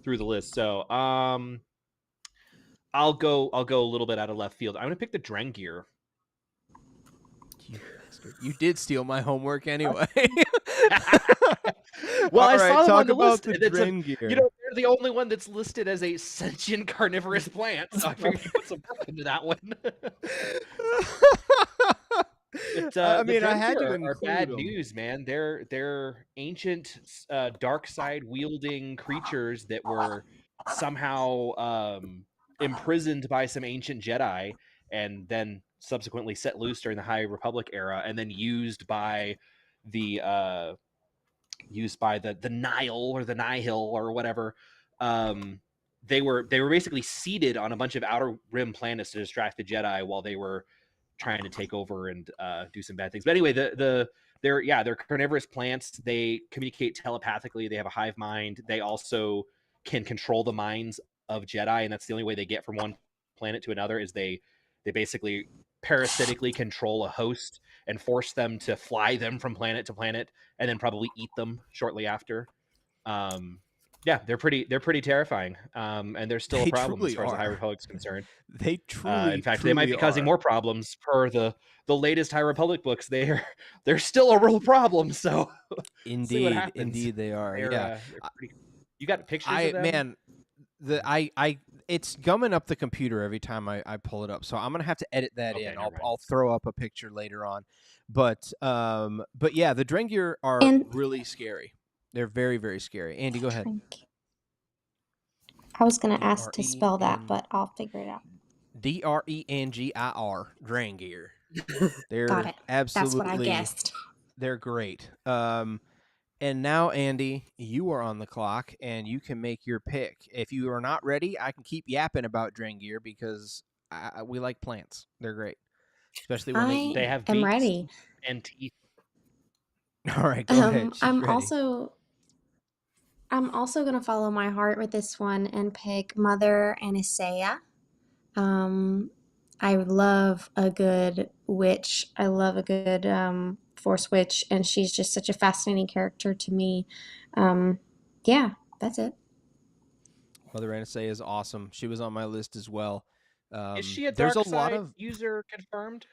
Speaker 8: through the list. So I'll go a little bit out of left field. I'm going to pick the Drengir.
Speaker 2: You did steal my homework anyway.
Speaker 8: Well, I saw them on the
Speaker 2: about
Speaker 8: list.
Speaker 2: The Drengir.
Speaker 8: They're the only one that's listed as a sentient carnivorous plant. So I figured you put some work into that one. But,
Speaker 2: I mean, I had to
Speaker 8: are
Speaker 2: include
Speaker 8: bad
Speaker 2: them.
Speaker 8: news, man. They're ancient Darkside wielding creatures that were somehow imprisoned by some ancient Jedi and then subsequently set loose during the High Republic era, and then used by the Nihil or the Nihil or whatever. They were basically seeded on a bunch of outer rim planets to distract the Jedi while they were trying to take over and do some bad things. But anyway, they're carnivorous plants. They communicate telepathically. They have a hive mind. They also can control the minds of Jedi, and that's the only way they get from one planet to another is they basically parasitically control a host and force them to fly them from planet to planet and then probably eat them shortly after. Yeah, they're pretty terrifying. And they're still a problem as far as the High Republic's concerned.
Speaker 2: They truly,
Speaker 8: in fact, they might be causing more problems per the latest High Republic books. They're still a real problem. So
Speaker 2: indeed they are. Yeah,
Speaker 8: you got pictures of them?
Speaker 2: Man, it's gumming up the computer every time I pull it up. So I'm gonna have to edit that in. I'll throw up a picture later on. But yeah, the Drengir are really scary. They're very, very scary. Andy, go ahead.
Speaker 4: I was gonna
Speaker 2: D
Speaker 4: ask
Speaker 2: R
Speaker 4: to
Speaker 2: E
Speaker 4: spell that,
Speaker 2: N
Speaker 4: but I'll figure it out.
Speaker 2: Drengir, Drangir.
Speaker 4: Got
Speaker 2: They're
Speaker 4: it. That's what I
Speaker 2: absolutely,
Speaker 4: guessed.
Speaker 2: they're great. And now, Andy, you are on the clock, and you can make your pick. If you are not ready, I can keep yapping about Drangir because we like plants. They're great, especially when they eat
Speaker 4: I
Speaker 8: They
Speaker 2: you.
Speaker 8: have
Speaker 4: am
Speaker 8: beaks
Speaker 4: ready.
Speaker 8: and teeth.
Speaker 2: All right, go ahead. She's
Speaker 4: I'm
Speaker 2: ready.
Speaker 4: also gonna follow my heart with this one and pick Mother Anastasia. Um, I love a good witch. I love a good force witch, and she's just such a fascinating character to me. Um, yeah, that's it.
Speaker 2: Mother Anastasia is awesome. She was on my list as well.
Speaker 8: Is she a
Speaker 2: There's
Speaker 8: dark
Speaker 2: a lot
Speaker 8: side
Speaker 2: of,
Speaker 8: user confirmed?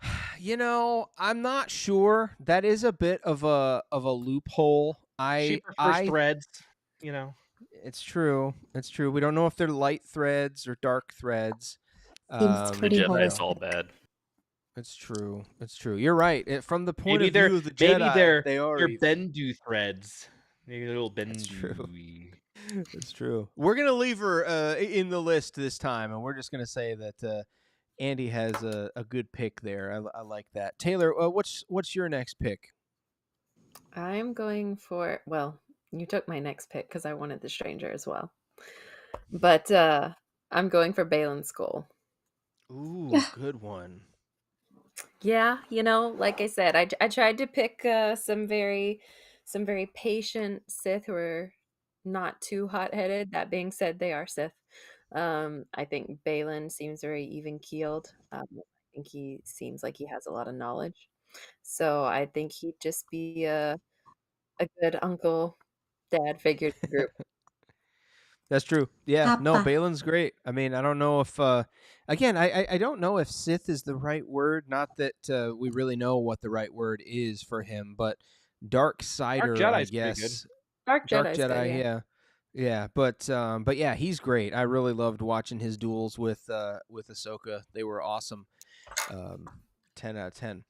Speaker 2: I'm not sure. That is a bit of a loophole.
Speaker 8: She prefers threads, you know.
Speaker 2: It's true. It's true. We don't know if they're light threads or dark threads.
Speaker 4: Seems
Speaker 6: The
Speaker 4: pretty
Speaker 6: Jedi, it's all
Speaker 4: holistic.
Speaker 6: bad.
Speaker 2: It's true. It's true. You're right. From the point
Speaker 8: Maybe
Speaker 2: of
Speaker 8: they're
Speaker 2: view of the
Speaker 8: maybe
Speaker 2: Jedi,
Speaker 8: they're
Speaker 2: they are
Speaker 8: they're
Speaker 2: evil.
Speaker 8: Bendu threads. Maybe a little
Speaker 2: That's true.
Speaker 8: Bendu.
Speaker 2: That's true. We're gonna leave her in the list this time, and we're just gonna say that Andy has a good pick there. I like that. Taylor, what's your next pick?
Speaker 5: I'm going for, well, you took my next pick because I wanted the stranger as well. But I'm going for Balin Skull.
Speaker 2: Ooh, good one.
Speaker 5: Yeah, like I said, I tried to pick some very patient Sith who are not too hot-headed. That being said, they are Sith. I think Balin seems very even-keeled. I think he seems like he has a lot of knowledge. So I think he'd just be a good uncle, dad figure to the group.
Speaker 2: That's true. Yeah, no,
Speaker 4: Papa.
Speaker 2: Balin's great. I mean, I don't know if, again, I don't know if Sith is the right word. Not that we really know what the right word is for him, but Dark
Speaker 8: Dark
Speaker 2: Sider, I
Speaker 8: Jedi's pretty good.
Speaker 2: guess.
Speaker 5: Dark
Speaker 2: Dark
Speaker 5: Jedi's good,
Speaker 2: Jedi,
Speaker 5: yeah.
Speaker 2: yeah, yeah. But yeah, he's great. I really loved watching his duels with Ahsoka. They were awesome. 10 out of 10.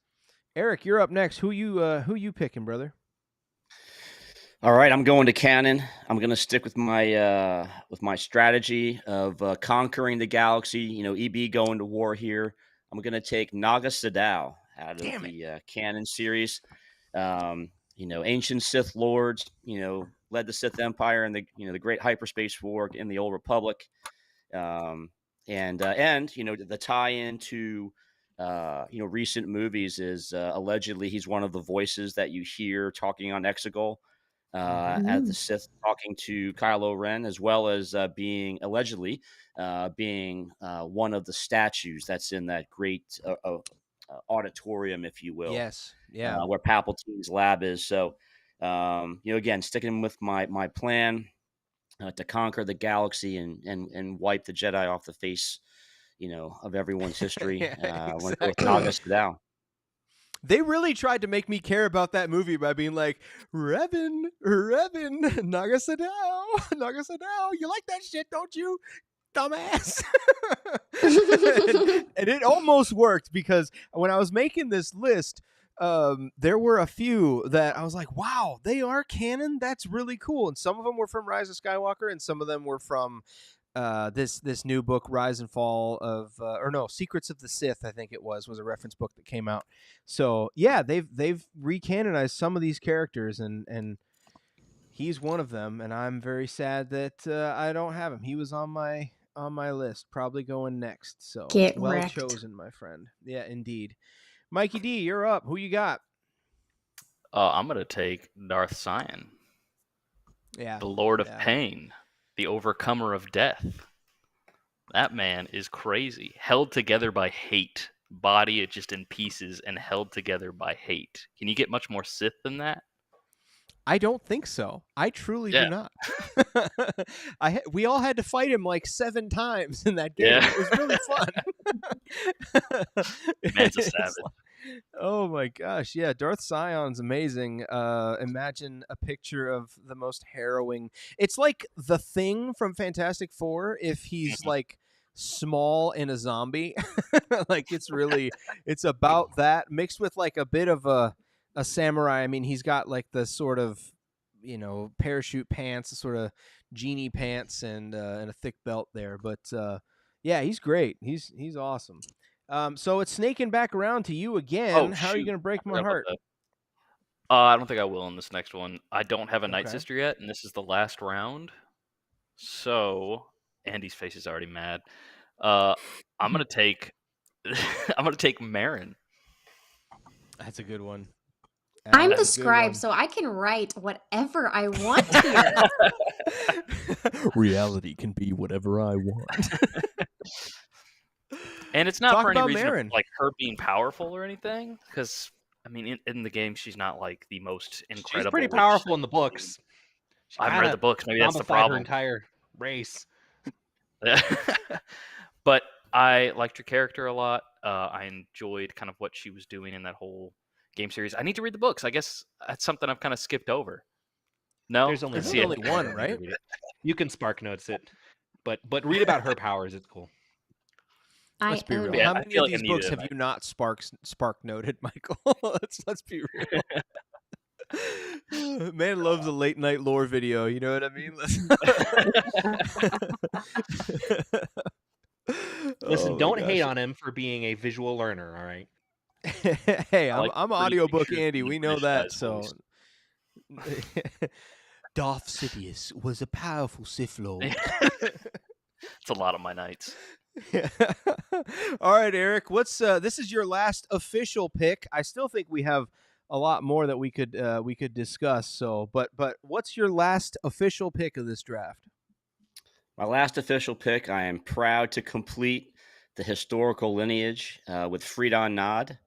Speaker 2: Eric, you're up next. Who you picking, brother?
Speaker 7: All right, I'm going to canon. I'm going to stick with my strategy of conquering the galaxy. You know, EB going to war here. I'm going to take Naga Sadao out of
Speaker 2: Damn it.
Speaker 7: the canon series. Ancient Sith lords. Led the Sith Empire in the Great Hyperspace War in the Old Republic. And the tie-in to recent movies is allegedly he's one of the voices that you hear talking on Exegol. As the Sith talking to Kylo Ren, as well as being allegedly being one of the statues that's in that great auditorium, if you will,
Speaker 2: Yes. Yeah.
Speaker 7: where Palpatine's lab is. So, again, sticking with my plan to conquer the galaxy and wipe the Jedi off the face, of everyone's history.
Speaker 2: Yeah,
Speaker 7: Went with
Speaker 2: exactly.
Speaker 7: Naga Sadao.
Speaker 2: They really tried to make me care about that movie by being like, Revan, Naga Sadao, Naga Sadao. You like that shit, don't you, dumbass? and it almost worked because when I was making this list, there were a few that I was like, wow, they are canon. That's really cool. And some of them were from Rise of Skywalker, and some of them were from this new book, Rise and Fall of Secrets of the Sith, I think it was a reference book that came out. So yeah, they've recanonized some of these characters, and he's one of them, and I'm very sad that I don't have him. He was on my list, probably going next. So
Speaker 4: Get
Speaker 2: well
Speaker 4: wrecked.
Speaker 2: chosen, my friend. Yeah, indeed. Mikey D, you're up. Who you got?
Speaker 6: I'm gonna take Darth Sion,
Speaker 2: Yeah,
Speaker 6: the Lord of
Speaker 2: yeah.
Speaker 6: Pain, the Overcomer of Death. That man is crazy. Held together by hate. Body just in pieces and held together by hate. Can you get much more Sith than that?
Speaker 2: I don't think so. I truly
Speaker 6: Yeah.
Speaker 2: do not. We all had to fight him like 7 times in that game.
Speaker 6: Yeah.
Speaker 2: It was really fun.
Speaker 6: Man's a
Speaker 2: It's
Speaker 6: savage.
Speaker 2: like- oh my gosh, yeah, Darth Sion's amazing. Imagine a picture of the most harrowing. It's like the Thing from Fantastic Four if he's like small and a zombie. Like it's about that mixed with like a bit of a samurai. I mean, he's got like the sort of parachute pants, sort of genie pants, and a thick belt there. But yeah, he's great. He's awesome. So it's snaking back around to you again.
Speaker 6: Oh
Speaker 2: How are you
Speaker 6: shoot!
Speaker 2: gonna break
Speaker 6: I
Speaker 2: my
Speaker 6: forgot about
Speaker 2: heart?
Speaker 6: that. I don't think I will in this next one. I don't have a Night
Speaker 2: Okay.
Speaker 6: Sister yet, and this is the last round. So Andy's face is already mad. I'm gonna take I'm gonna take Marin.
Speaker 2: That's a good one.
Speaker 4: I'm
Speaker 2: That's
Speaker 4: the
Speaker 2: a good
Speaker 4: scribe,
Speaker 2: one.
Speaker 4: so I can write whatever I want here.
Speaker 2: Reality can be whatever I want.
Speaker 6: And it's not
Speaker 2: Talk
Speaker 6: for any
Speaker 2: about
Speaker 6: reason of
Speaker 2: Marin.
Speaker 6: like her being powerful or anything, because I mean, in the game, she's not like the most
Speaker 8: She's
Speaker 6: incredible
Speaker 8: pretty
Speaker 6: witch.
Speaker 8: powerful in the books. She
Speaker 6: I haven't
Speaker 8: kind
Speaker 6: read the
Speaker 8: of
Speaker 6: books. Maybe that's the
Speaker 8: zombified her
Speaker 6: problem.
Speaker 8: entire race.
Speaker 6: But I liked her character a lot. I enjoyed kind of what she was doing in that whole game series. I need to read the books. I guess that's something I've kind of skipped over. No,
Speaker 8: There's only
Speaker 2: There's
Speaker 8: one.
Speaker 2: only one,
Speaker 8: You don't need to
Speaker 2: right?
Speaker 8: read it. You can spark notes it, but read about her powers. It's cool.
Speaker 2: Let's be
Speaker 4: own
Speaker 2: real.
Speaker 4: it.
Speaker 6: Yeah,
Speaker 2: How
Speaker 6: I
Speaker 2: many
Speaker 6: feel
Speaker 2: of
Speaker 6: like I
Speaker 2: these
Speaker 6: need
Speaker 2: books
Speaker 6: it.
Speaker 2: have you not spark noted, Michael? let's be real. Man loves a late night lore video. You know what I mean?
Speaker 8: Listen,
Speaker 2: Oh my
Speaker 8: don't hate
Speaker 2: gosh.
Speaker 8: on him for being a visual learner. All right.
Speaker 2: Hey,
Speaker 6: I
Speaker 2: I'm
Speaker 6: like
Speaker 2: I'm
Speaker 6: British
Speaker 2: audiobook
Speaker 6: pictures
Speaker 2: Andy.
Speaker 6: in the
Speaker 2: We know
Speaker 6: British
Speaker 2: that.
Speaker 6: guy's
Speaker 2: So
Speaker 6: voice.
Speaker 2: Darth Sidious was a powerful Sith Lord.
Speaker 6: It's a lot of my nights.
Speaker 2: All right, Eric. What's this is your last official pick. I still think we have a lot more that we could discuss. So, but what's your last official pick of this draft?
Speaker 7: My last official pick, I am proud to complete the historical lineage with Freedon Nod,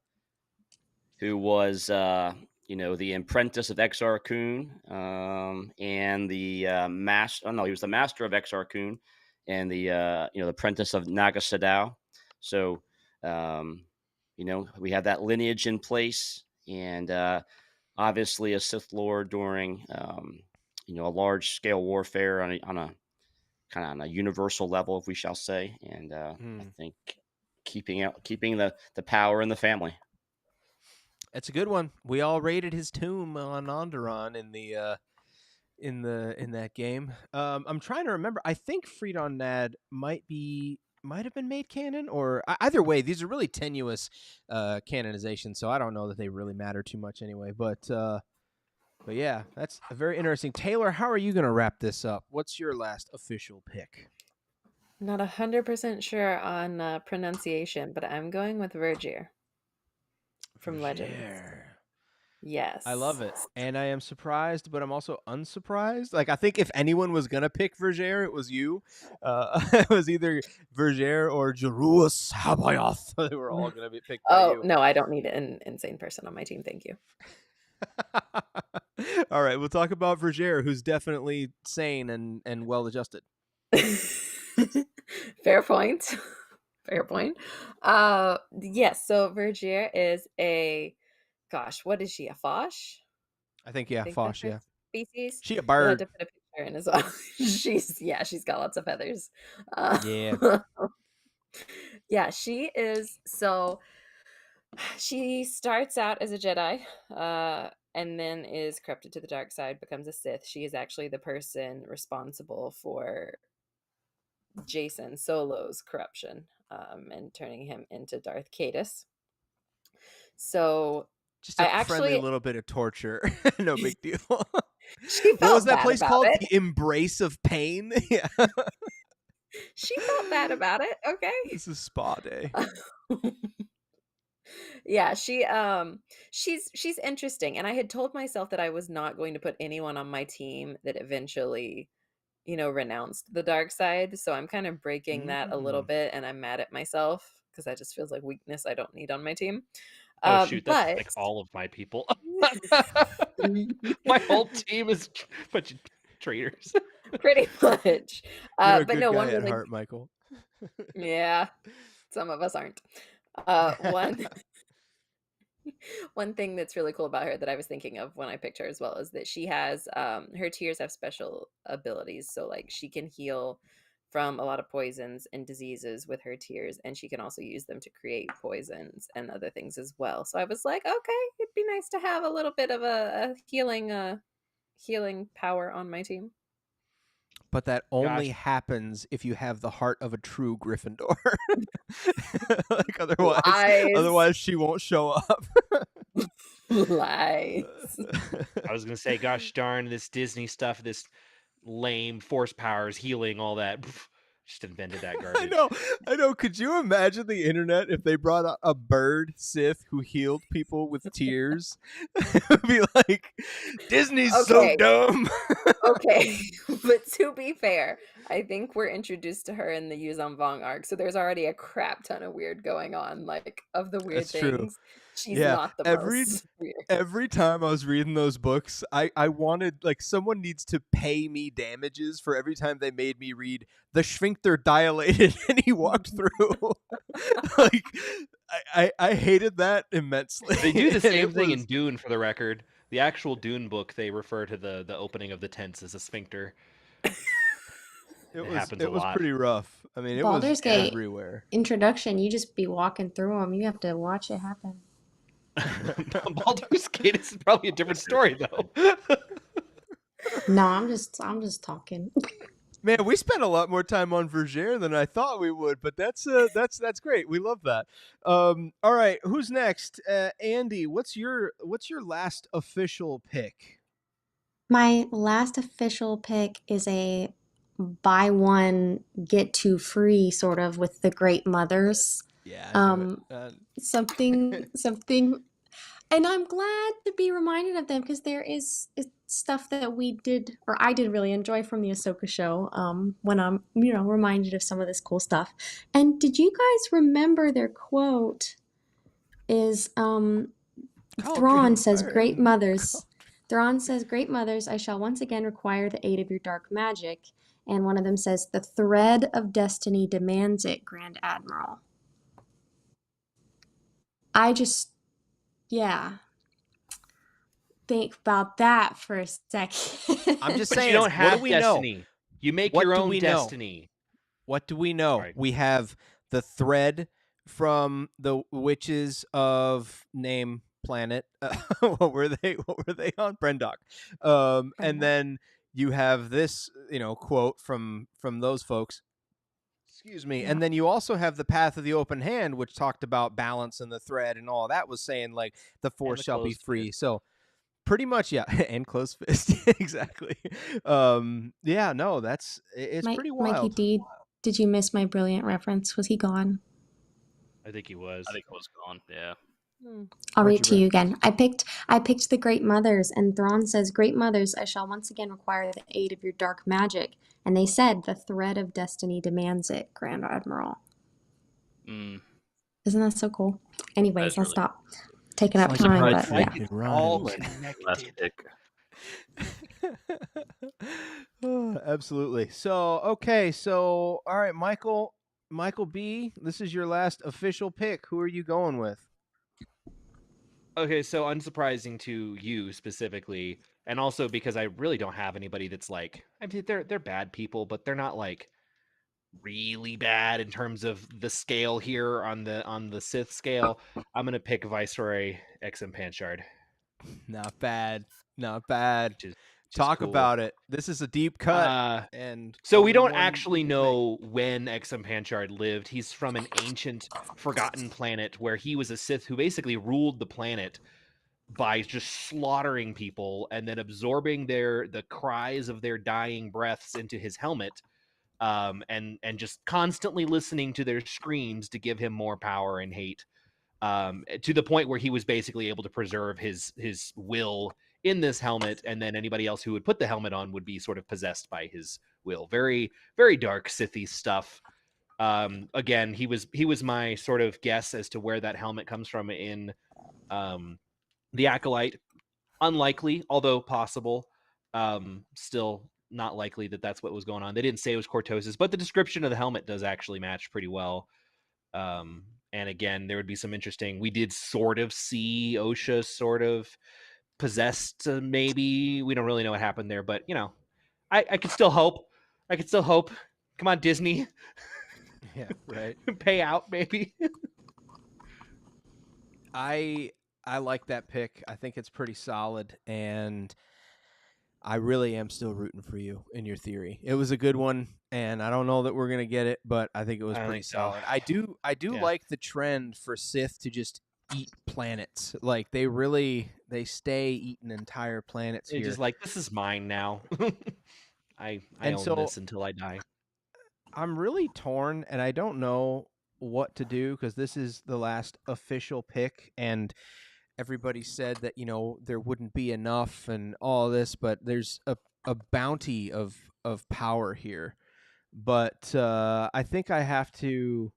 Speaker 7: who was, the apprentice of Exar Kun and the master. Oh no, he was the master of Exar Kun and the the apprentice of Naga Sadao. So, we have that lineage in place, and obviously a Sith Lord during, a large scale warfare on a kind of on a universal level, if we shall say. And I think keeping the power in the family.
Speaker 2: It's a good one. We all rated his tomb on Onderon in that game. I'm trying to remember. I think Freedon Nad might have been made canon, or either way, these are really tenuous canonizations, so I don't know that they really matter too much anyway. But yeah, that's a very interesting. Taylor, how are you going to wrap this up? What's your last official pick?
Speaker 5: Not 100% sure on pronunciation, but I'm going with Vergier from Legends.
Speaker 2: Vergier.
Speaker 5: Yes.
Speaker 2: I love it. And I am surprised, but I'm also unsurprised. Like, I think if anyone was going to pick Vergier, it was you. It was either Vergier or Jeruus Habayoth. They were all going to be picked by
Speaker 5: Oh,
Speaker 2: you.
Speaker 5: no, I don't need an insane person on my team. Thank you.
Speaker 2: All right, we'll talk about Vergier, who's definitely sane and well-adjusted.
Speaker 5: Fair point. Fair point. Yes, so Vergier is what is she, a Fosh?
Speaker 2: I think, yeah,
Speaker 5: Think
Speaker 2: Fosh,
Speaker 5: that's her
Speaker 2: yeah.
Speaker 5: species?
Speaker 2: She a
Speaker 5: We'll have
Speaker 2: bird.
Speaker 5: to put a picture in as well. She's got lots of feathers.
Speaker 2: Yeah.
Speaker 5: Yeah, she is. So she starts out as a Jedi, and then is corrupted to the dark side, becomes a Sith. She is actually the person responsible for Jason Solo's corruption, and turning him into Darth Caedus. So
Speaker 2: Just a
Speaker 5: I
Speaker 2: friendly
Speaker 5: actually
Speaker 2: little bit of torture. No big deal.
Speaker 5: she
Speaker 2: What
Speaker 5: felt
Speaker 2: was that
Speaker 5: bad
Speaker 2: place
Speaker 5: about
Speaker 2: called?
Speaker 5: it.
Speaker 2: The Embrace of Pain? Yeah.
Speaker 5: She felt bad about it. Okay.
Speaker 2: This is spa day.
Speaker 5: Yeah, she's interesting, and I had told myself that I was not going to put anyone on my team that eventually, renounced the dark side. So I'm kind of breaking that a little bit, and I'm mad at myself because that just feels like weakness I don't need on my team.
Speaker 8: Oh shoot, that's
Speaker 5: But
Speaker 8: like all of my people. My whole team is a bunch of traitors.
Speaker 5: pretty much.
Speaker 2: You're a
Speaker 5: But
Speaker 2: good
Speaker 5: no,
Speaker 2: guy
Speaker 5: one
Speaker 2: at
Speaker 5: really,
Speaker 2: heart, Michael.
Speaker 5: yeah, some of us aren't. One One thing that's really cool about her that I was thinking of when I picked her as well is that she has her tears have special abilities. So like she can heal from a lot of poisons and diseases with her tears, and she can also use them to create poisons and other things as well. So I was like, okay, it'd be nice to have a little bit of a healing power on my team.
Speaker 2: But that only
Speaker 8: Gosh.
Speaker 2: happens if you have the heart of a true Gryffindor. Like
Speaker 5: Lies.
Speaker 2: otherwise she won't show up.
Speaker 5: Lies.
Speaker 8: I was gonna say, gosh darn, this Disney stuff, this lame force powers, healing, all that. Just invented that garbage.
Speaker 2: I know. Could you imagine the internet if they brought out a bird Sith who healed people with tears? It would be like, Disney's so
Speaker 5: Okay.
Speaker 2: dumb.
Speaker 5: Okay, but to be fair, I think we're introduced to her in the Yuzong Vong arc, so there's already a crap ton of weird going on. Like, of the weird
Speaker 2: That's true.
Speaker 5: things, she's
Speaker 2: Yeah,
Speaker 5: not the most weird.
Speaker 2: every time I was reading those books, I wanted, like, someone needs to pay me damages for every time they made me read the sphincter dilated and he walked through. Like, I hated that immensely.
Speaker 8: They do the
Speaker 2: And
Speaker 8: same
Speaker 2: it
Speaker 8: thing
Speaker 2: was-
Speaker 8: in Dune, for the record. The actual Dune book, they refer to the opening of the tents as a sphincter. It happens a
Speaker 2: It was
Speaker 8: lot.
Speaker 2: pretty rough. I mean, it
Speaker 4: Baldur's
Speaker 2: was
Speaker 4: Gate.
Speaker 2: everywhere.
Speaker 4: Introduction, you just be walking through them. You have to watch it happen.
Speaker 8: Baldur's Gate is probably a different story, though.
Speaker 4: No, I'm just talking.
Speaker 2: Man, we spent a lot more time on Vergere than I thought we would, but that's great. We love that. All right, who's next? Andy, what's your last official pick?
Speaker 4: My last official pick is a buy one get two free sort of with the Great Mothers.
Speaker 2: Yeah.
Speaker 4: Something, and I'm glad to be reminded of them because there is stuff that we did, or I did really enjoy from the Ahsoka show. When I'm, reminded of some of this cool stuff. And did you guys remember their quote? Is Thrawn says, "Great mothers." Thrawn says, "Great mothers, I shall once again require the aid of your dark magic." And one of them says, "The thread of destiny demands it, Grand Admiral." I just, think about that for a second.
Speaker 2: I'm just
Speaker 8: But
Speaker 2: saying,
Speaker 8: you don't
Speaker 2: what
Speaker 8: have
Speaker 2: do we know?
Speaker 8: destiny. You make
Speaker 2: What
Speaker 8: your
Speaker 2: do
Speaker 8: own
Speaker 2: we know?
Speaker 8: destiny.
Speaker 2: What do we know?
Speaker 8: Sorry.
Speaker 2: We have the thread from the witches of name planet. What were they on? Brendok. And then you have this, quote from those folks. Excuse me.
Speaker 4: Yeah.
Speaker 2: And then you also have the path of the open hand, which talked about balance and the thread and all that was saying like the force
Speaker 8: the
Speaker 2: shall be
Speaker 8: closed
Speaker 2: free.
Speaker 8: fist.
Speaker 2: So pretty much, yeah, and closed fist. Exactly. Yeah, no, it's pretty
Speaker 4: Mikey
Speaker 2: wild.
Speaker 4: D, did you miss my brilliant reference? Was he gone?
Speaker 8: I think he was.
Speaker 6: I think it was gone. Yeah.
Speaker 4: I'll
Speaker 2: Where'd
Speaker 4: read
Speaker 2: you
Speaker 4: to you again. I picked the Great Mothers, and Thrawn says, "Great Mothers, I shall once again require the aid of your dark magic." And they said, "The thread of destiny demands it, Grand Admiral."
Speaker 6: Mm.
Speaker 4: Isn't that so cool? Anyways,
Speaker 6: That's
Speaker 4: I'll
Speaker 6: really
Speaker 4: stop taking up
Speaker 2: It's
Speaker 4: time,
Speaker 2: like
Speaker 4: but
Speaker 2: Flight
Speaker 4: yeah.
Speaker 2: and Rhymes.
Speaker 8: All
Speaker 6: Last
Speaker 8: connected.
Speaker 6: pick.
Speaker 2: Oh, absolutely. So, okay. So, all right, Michael B, this is your last official pick. Who are you going with?
Speaker 8: Okay, so unsurprising to you specifically, and also because I really don't have anybody that's like, I mean, they're bad people, but they're not like really bad in terms of the scale here on the Sith scale. I'm gonna pick Viceroy XM Panchard.
Speaker 2: Not bad. Not bad.
Speaker 8: Which is
Speaker 2: Talk
Speaker 8: cool.
Speaker 2: about it. This is a deep cut. And
Speaker 8: So we
Speaker 2: only
Speaker 8: don't
Speaker 2: one
Speaker 8: actually
Speaker 2: we can
Speaker 8: know when XM Panchard lived. He's from an ancient, forgotten planet where he was a Sith who basically ruled the planet by just slaughtering people and then absorbing the cries of their dying breaths into his helmet, and just constantly listening to their screams to give him more power and hate, to the point where he was basically able to preserve his will in this helmet, and then anybody else who would put the helmet on would be sort of possessed by his will. Very, very dark Sithy stuff. Again, he was my sort of guess as to where that helmet comes from in the Acolyte. Unlikely, although possible. Still not likely that that's what was going on. They didn't say it was Cortosis, but the description of the helmet does actually match pretty well. And again, there would be some interesting. We did sort of see Osha sort of possessed, maybe. We don't really know what happened there, but I could still hope. Come on, Disney.
Speaker 2: Yeah, right.
Speaker 8: Pay out, maybe.
Speaker 2: I like that pick. I think it's pretty solid, and I really am still rooting for you in your theory. It was a good one, and I don't know that we're gonna get it, but I think it was
Speaker 8: I don't
Speaker 2: pretty
Speaker 8: think so.
Speaker 2: solid. I do
Speaker 8: Yeah.
Speaker 2: like the trend for Sith to just eat planets. Like they stay eating entire planets
Speaker 8: It's
Speaker 2: here.
Speaker 8: just like, this is mine now. I
Speaker 2: And
Speaker 8: own
Speaker 2: so-
Speaker 8: this until I die.
Speaker 2: I'm really torn, and I don't know what to do because this is the last official pick, and everybody said that there wouldn't be enough and all this, but there's a bounty of power here. But I think I have to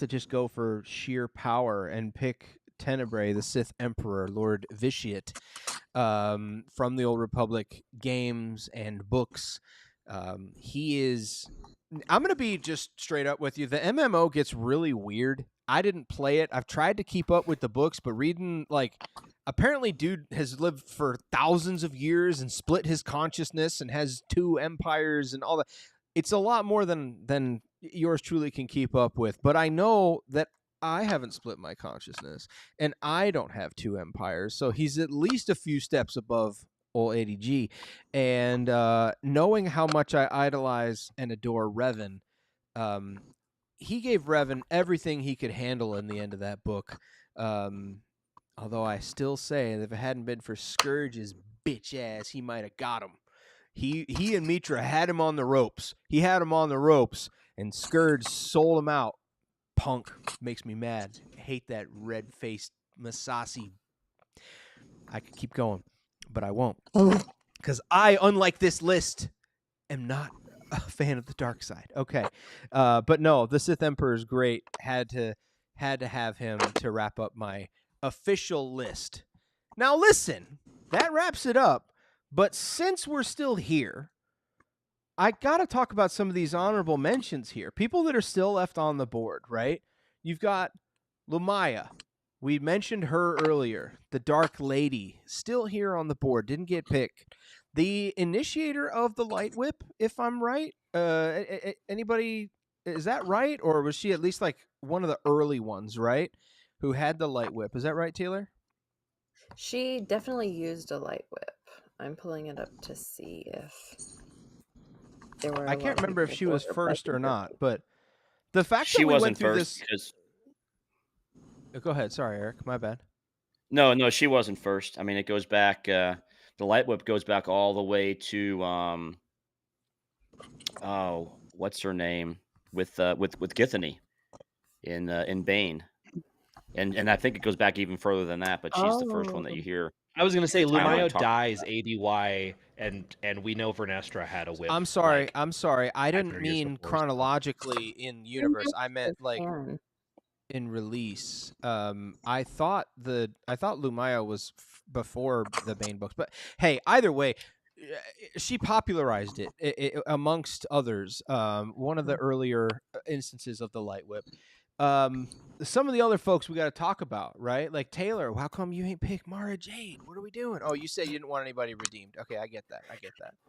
Speaker 2: just go for sheer power and pick Tenebrae, the Sith Emperor, Lord Vitiate, from the Old Republic games and books. He is. I'm going to be just straight up with you. The MMO gets really weird. I didn't play it. I've tried to keep up with the books, but reading, apparently dude has lived for thousands of years and split his consciousness and has 2 empires and all that. It's a lot more than yours truly can keep up with. But I know that I haven't split my consciousness and I don't have 2 empires. So he's at least a few steps above old 80G. And knowing how much I idolize and adore Revan, he gave Revan everything he could handle in the end of that book. Although I still say that if it hadn't been for Scourge's bitch ass, he might have got him. He and Mitra had him on the ropes. He had him on the ropes, and Scourge sold him out. Punk makes me mad. I hate that red-faced Masasi. I could keep going, but I won't. Because I, unlike this list, am not a fan of the dark side. Okay. But no, the Sith Emperor is great. Had to have him to wrap up my official list. Now listen, that wraps it up. But since we're still here, I got to talk about some of these honorable mentions here. People that are still left on the board, right? You've got Lumaya. We mentioned her earlier. The Dark Lady, still here on the board, didn't get picked. The initiator of the Light Whip, if I'm right. Anybody, is that right? Or was she at least like one of the early ones, right? Who had the Light Whip. Is that right, Taylor?
Speaker 5: She definitely used a light whip. I'm pulling it up to see if there were.
Speaker 2: I can't remember if she was first or not, but the fact
Speaker 7: She
Speaker 2: that we
Speaker 7: wasn't
Speaker 2: went through
Speaker 7: first.
Speaker 2: this.
Speaker 7: Because...
Speaker 2: Go ahead. Sorry, Eric. My bad.
Speaker 7: No, she wasn't first. I mean, it goes back. The Light Whip goes back all the way to what's her name with Githany in Bane, and I think it goes back even further than that. But she's the first one that you hear.
Speaker 8: I was gonna say
Speaker 7: Tyler
Speaker 8: Lumayo
Speaker 7: talk
Speaker 8: dies ADY, and we know Vernestra had a whip.
Speaker 2: I'm sorry.
Speaker 8: like,
Speaker 2: I'm sorry. I didn't
Speaker 8: 500 years
Speaker 2: mean
Speaker 8: before, so-
Speaker 2: chronologically in universe. I meant like
Speaker 5: Can.
Speaker 2: in release. I thought Lumaya was before the Bane books, but hey, either way, she popularized it amongst others. One of the earlier instances of the Light Whip. Some of the other folks we got to talk about, right? Like Taylor, how come you ain't pick Mara Jade? What are we doing? Oh, you said you didn't want anybody redeemed. Okay, I get that.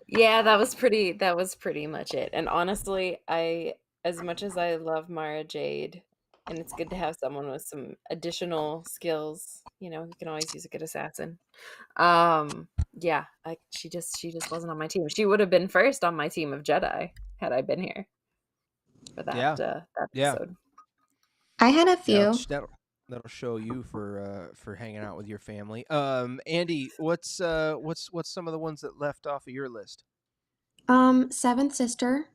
Speaker 5: Yeah, that was pretty much it. And honestly, as much as I love Mara Jade, and it's good to have someone with some additional skills, you can always use a good assassin. Yeah, she just wasn't on my team. She would have been first on my team of Jedi had I been here for that that episode.
Speaker 4: I had a few.
Speaker 2: That'll show you for hanging out with your family. Andy, what's some of the ones that left off of your list?
Speaker 4: Seventh Sister,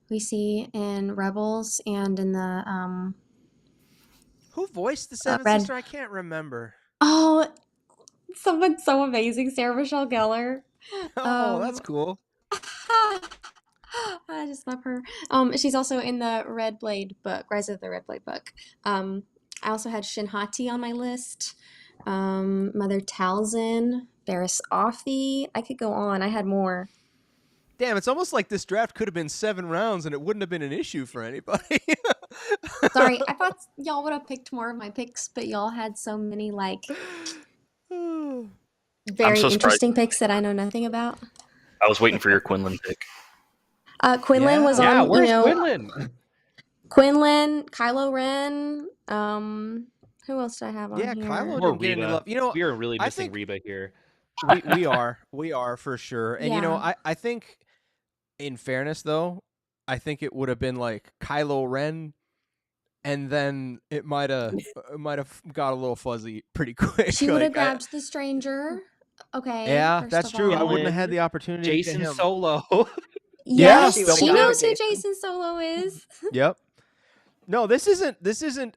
Speaker 4: we see in Rebels and in the
Speaker 2: Who voiced the Seventh
Speaker 4: Red.
Speaker 2: Sister? I can't remember.
Speaker 4: Oh, someone so amazing, Sarah Michelle Gellar.
Speaker 2: Oh, that's cool.
Speaker 4: I just love her. She's also in the Red Blade book, Rise of the Red Blade book. I also had Shinhati on my list. Mother Talzin, Barriss Offee. I could go on. I had more.
Speaker 2: Damn, it's almost like this draft could have been 7 rounds and it wouldn't have been an issue for anybody.
Speaker 4: Sorry, I thought y'all would have picked more of my picks, but y'all had so many very
Speaker 6: so
Speaker 4: interesting picks that I know nothing about.
Speaker 6: I was waiting for your Quinlan pick.
Speaker 4: Quinlan was on.
Speaker 8: where's Quinlan?
Speaker 4: Quinlan, Kylo Ren. Who else do I have on here?
Speaker 2: Kylo
Speaker 8: Or
Speaker 2: didn't get any
Speaker 8: Reba.
Speaker 2: love.
Speaker 8: We are really missing Reba here.
Speaker 2: we are for sure. And
Speaker 4: Yeah.
Speaker 2: I think, in fairness though, I think it would have been like Kylo Ren, and then it might have got a little fuzzy pretty quick.
Speaker 4: She would have
Speaker 2: Like
Speaker 4: grabbed the stranger. Okay,
Speaker 2: yeah,
Speaker 4: first
Speaker 2: that's
Speaker 4: of
Speaker 2: true. I
Speaker 4: all.
Speaker 2: wouldn't have had
Speaker 8: Villain,
Speaker 2: the opportunity to get
Speaker 8: Jason
Speaker 2: him.
Speaker 8: Solo.
Speaker 2: Yeah,
Speaker 4: Yes,
Speaker 5: She would've
Speaker 4: she
Speaker 5: gone for
Speaker 4: knows who
Speaker 5: Jason.
Speaker 4: Jason Solo is.
Speaker 2: Yep. No, this isn't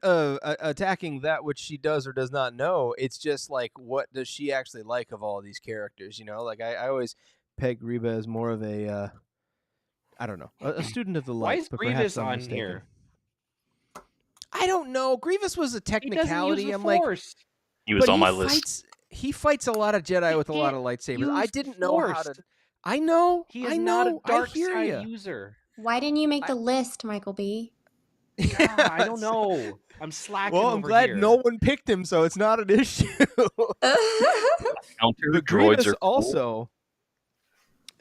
Speaker 2: attacking that which she does or does not know. It's just like, what does she actually like of all these characters? Like I always peg Reba as more of a I don't know, a student of the
Speaker 8: Why
Speaker 2: light,
Speaker 8: is
Speaker 2: but
Speaker 8: Grievous
Speaker 2: perhaps I'm
Speaker 8: on
Speaker 2: mistaken.
Speaker 8: here?
Speaker 2: I don't know. Grievous was a
Speaker 8: He
Speaker 2: technicality.
Speaker 8: doesn't use the
Speaker 2: I'm like,
Speaker 8: Force.
Speaker 6: He was
Speaker 2: but
Speaker 6: on
Speaker 2: he
Speaker 6: my list.
Speaker 2: fights. He fights a lot of Jedi
Speaker 8: He
Speaker 2: with a lot of
Speaker 8: can't
Speaker 2: lightsabers. I
Speaker 8: use the
Speaker 2: didn't know how
Speaker 8: Force.
Speaker 2: to. I know.
Speaker 8: He is
Speaker 2: I
Speaker 8: not a
Speaker 2: know. I
Speaker 8: dark
Speaker 2: hear
Speaker 8: side
Speaker 2: you.
Speaker 8: user.
Speaker 4: Why didn't you make
Speaker 2: I-
Speaker 4: the list, Michael B?
Speaker 8: God, I don't know. I'm slacking
Speaker 2: Well, I'm
Speaker 8: over
Speaker 2: glad
Speaker 8: here.
Speaker 2: no one picked him, so it's not an issue.
Speaker 6: Counter
Speaker 2: But
Speaker 6: droids
Speaker 2: Grievous
Speaker 6: are cool.
Speaker 2: also.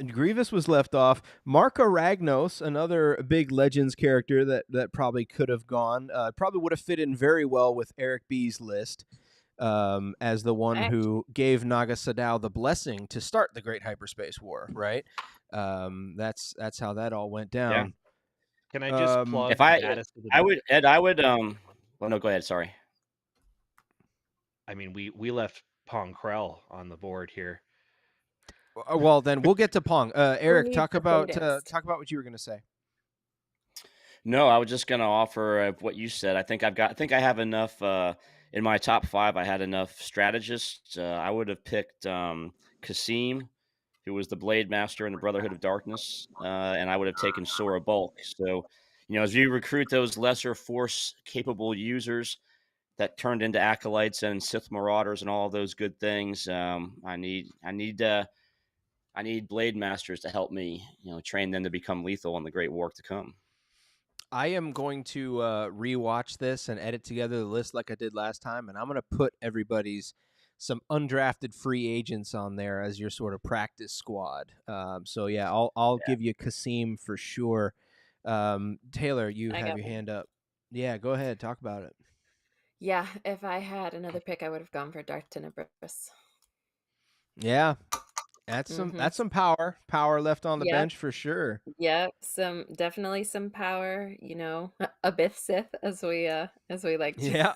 Speaker 2: Grievous was left off. Marka Ragnos, another big Legends character that probably could have gone, probably would have fit in very well with Eric B's list, as the one who gave Naga Sadao the blessing to start the Great Hyperspace War. Right. That's how that all went down.
Speaker 8: Can I just plug
Speaker 7: If I,
Speaker 8: Baddest of the
Speaker 7: I
Speaker 8: Dark?
Speaker 7: would, Ed, I would. Well, no, go ahead. Sorry.
Speaker 8: I mean, we left Pong Krell on the board here.
Speaker 2: Well, then we'll get to Pong. Eric,
Speaker 5: need
Speaker 2: talk
Speaker 5: the
Speaker 2: about
Speaker 5: Buddhist.
Speaker 2: what you were going to say.
Speaker 7: No, I was just gonna offer what you said. I think I have enough in my top 5. I had enough strategists. I would have picked Kasim, who was the Blade Master in the Brotherhood of Darkness, and I would have taken Sora Bulk. So, as you recruit those lesser Force capable users that turned into acolytes and Sith Marauders and all of those good things, I need Blade Masters to help me, train them to become lethal in the Great War to come.
Speaker 2: I am going to rewatch this and edit together the list like I did last time, and I'm going to put everybody's some undrafted free agents on there as your sort of practice squad. So yeah, I'll give you Kasim for sure. Taylor, you
Speaker 5: I
Speaker 2: have
Speaker 5: got
Speaker 2: your
Speaker 5: one.
Speaker 2: hand up. Yeah, go ahead, talk about it.
Speaker 5: Yeah, if I had another pick, I would have gone for Darth Tenebris.
Speaker 2: Yeah, that's some power left on the
Speaker 5: Yep.
Speaker 2: bench for sure.
Speaker 5: Yep, definitely some power, a Bith Sith as we like to
Speaker 2: Yeah,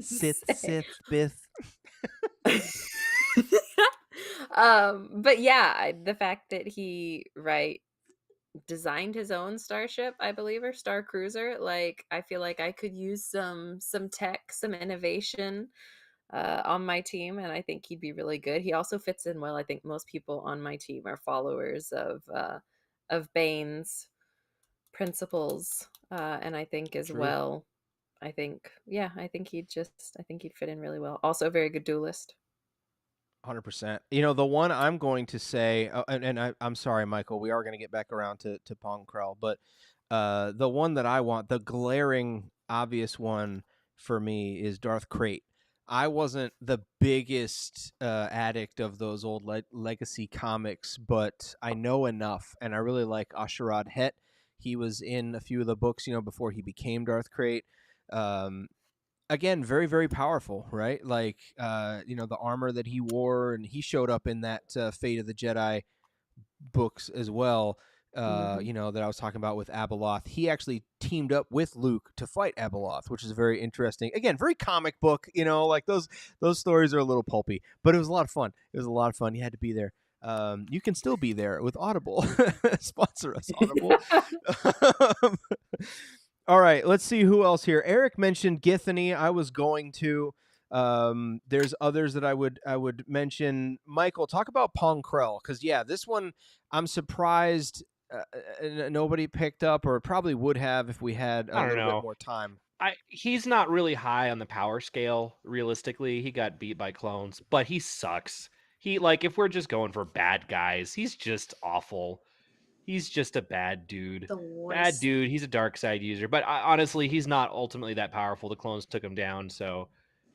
Speaker 2: Sith, Bith.
Speaker 5: But yeah, the fact that he designed his own starship, I believe, or star cruiser, like I feel like I could use some tech, some innovation on my team, and I think he'd be really good. He also fits in well. I think most people on my team are followers of Bane's principles, and I think as
Speaker 2: True.
Speaker 5: well. I think he'd fit in really well. Also, a very good duelist.
Speaker 2: 100%. The one I'm going to say, I'm sorry, Michael, we are going to get back around to Pong Krell, but the one that I want, the glaring obvious one for me is Darth Krayt. I wasn't the biggest addict of those old legacy comics, but I know enough, and I really like Asherad Het. He was in a few of the books, before he became Darth Krayt. Again, very, very powerful, right? Like, the armor that he wore, and he showed up in that Fate of the Jedi books as well, that I was talking about with Abeloth. He actually teamed up with Luke to fight Abeloth, which is very interesting. Again, very comic book, like those stories are a little pulpy, but it was a lot of fun. It was a lot of fun. You had to be there. You can still be there with Audible. Sponsor us, Audible. All right, let's see who else here. Eric mentioned Githany. I was going to. There's others that I would mention. Michael, talk about Pong Krell, because this one I'm surprised nobody picked up, or probably would have if we had a little bit more time.
Speaker 8: He's not really high on the power scale. Realistically, he got beat by clones, but he sucks. If we're just going for bad guys, he's just awful. He's just a bad dude.
Speaker 4: The worst.
Speaker 8: Bad dude. He's a dark side user. But honestly, he's not ultimately that powerful. The clones took him down, so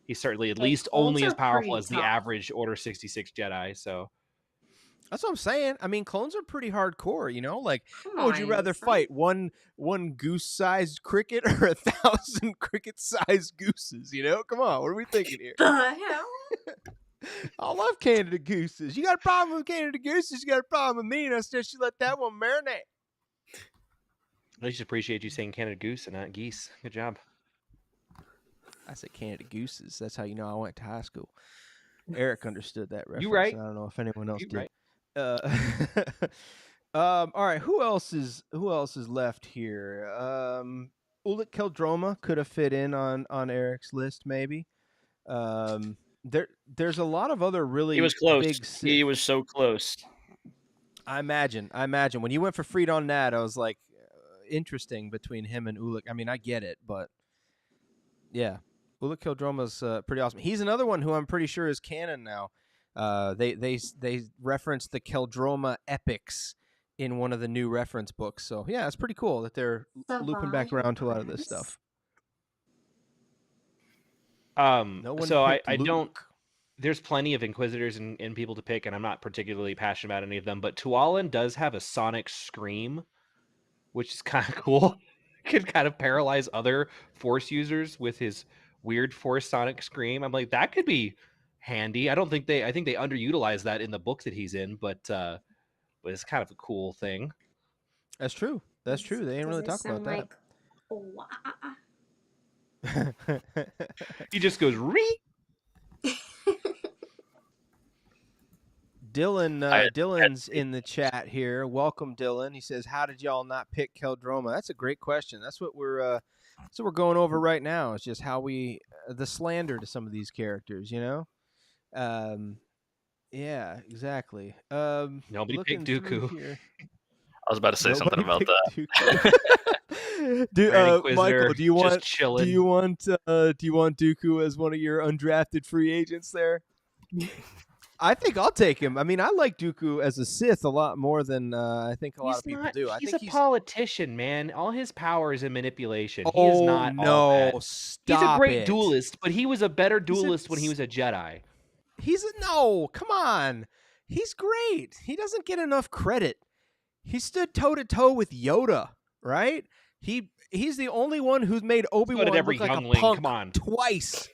Speaker 8: he's certainly at least
Speaker 4: clones
Speaker 8: only as
Speaker 4: are
Speaker 8: powerful
Speaker 4: pretty
Speaker 8: as the
Speaker 4: tough.
Speaker 8: average Order 66 Jedi. So
Speaker 2: that's what I'm saying. I mean, clones are pretty hardcore, Like,
Speaker 4: Come
Speaker 2: what would you
Speaker 4: on,
Speaker 2: rather
Speaker 4: son.
Speaker 2: fight? One goose-sized cricket or 1,000 cricket-sized gooses? Come on, what are we thinking here?
Speaker 4: The hell?
Speaker 2: I love Canada Gooses. You got a problem with Canada Gooses? You got a problem with me? And I said she let that one marinate.
Speaker 8: I just appreciate you saying Canada Goose and not geese. Good job.
Speaker 2: I said Canada Gooses. That's how you know I went to high school. Eric understood that reference.
Speaker 8: You right.
Speaker 2: And I don't know if anyone else
Speaker 8: You
Speaker 2: did.
Speaker 8: right.
Speaker 2: All right. Who else is left here? Ulick Keldroma could have fit in on Eric's list, maybe. There's a lot of other really
Speaker 7: He was close.
Speaker 2: big Sith.
Speaker 7: He was so close.
Speaker 2: I imagine when you went for Freed on Nat, I was like, interesting between him and Ulick. I mean, I get it, but yeah, Ulick Keldroma's pretty awesome. He's another one who I'm pretty sure is canon now. They reference the Keldroma epics in one of the new reference books. So yeah, it's pretty cool that they're looping back around to a lot of this stuff.
Speaker 8: So I don't. There's plenty of Inquisitors and people to pick, and I'm not particularly passionate about any of them. But Tualin does have a sonic scream, which is kind of cool. Could kind of paralyze other Force users with his weird Force sonic scream. I'm like, that could be handy. I think they underutilize that in the book that he's in, but it's kind of a cool thing.
Speaker 2: That's true. They didn't really talk about that.
Speaker 8: He just goes re.
Speaker 2: Dylan's in the chat here. Welcome, Dylan. He says, "How did y'all not pick Keldroma?" That's a great question. That's what we're going over right now. It's just how we the slander to some of these characters, you know. Yeah, exactly.
Speaker 8: Nobody picked Dooku.
Speaker 6: I was about to say something about that.
Speaker 2: Michael, do you want Dooku as one of your undrafted free agents there? I think I'll take him. I mean, I like Dooku as a Sith a lot more than I think a lot of people do.
Speaker 8: He's a politician, man. All his power is in manipulation.
Speaker 2: Oh,
Speaker 8: he is not all that.
Speaker 2: Stop
Speaker 8: He's a great
Speaker 2: it.
Speaker 8: duelist, but he was a better duelist when he was a Jedi.
Speaker 2: Come on. He's great. He doesn't get enough credit. He stood toe-to-toe with Yoda, right? He's the only one who's made Obi-Wan look like a punk twice.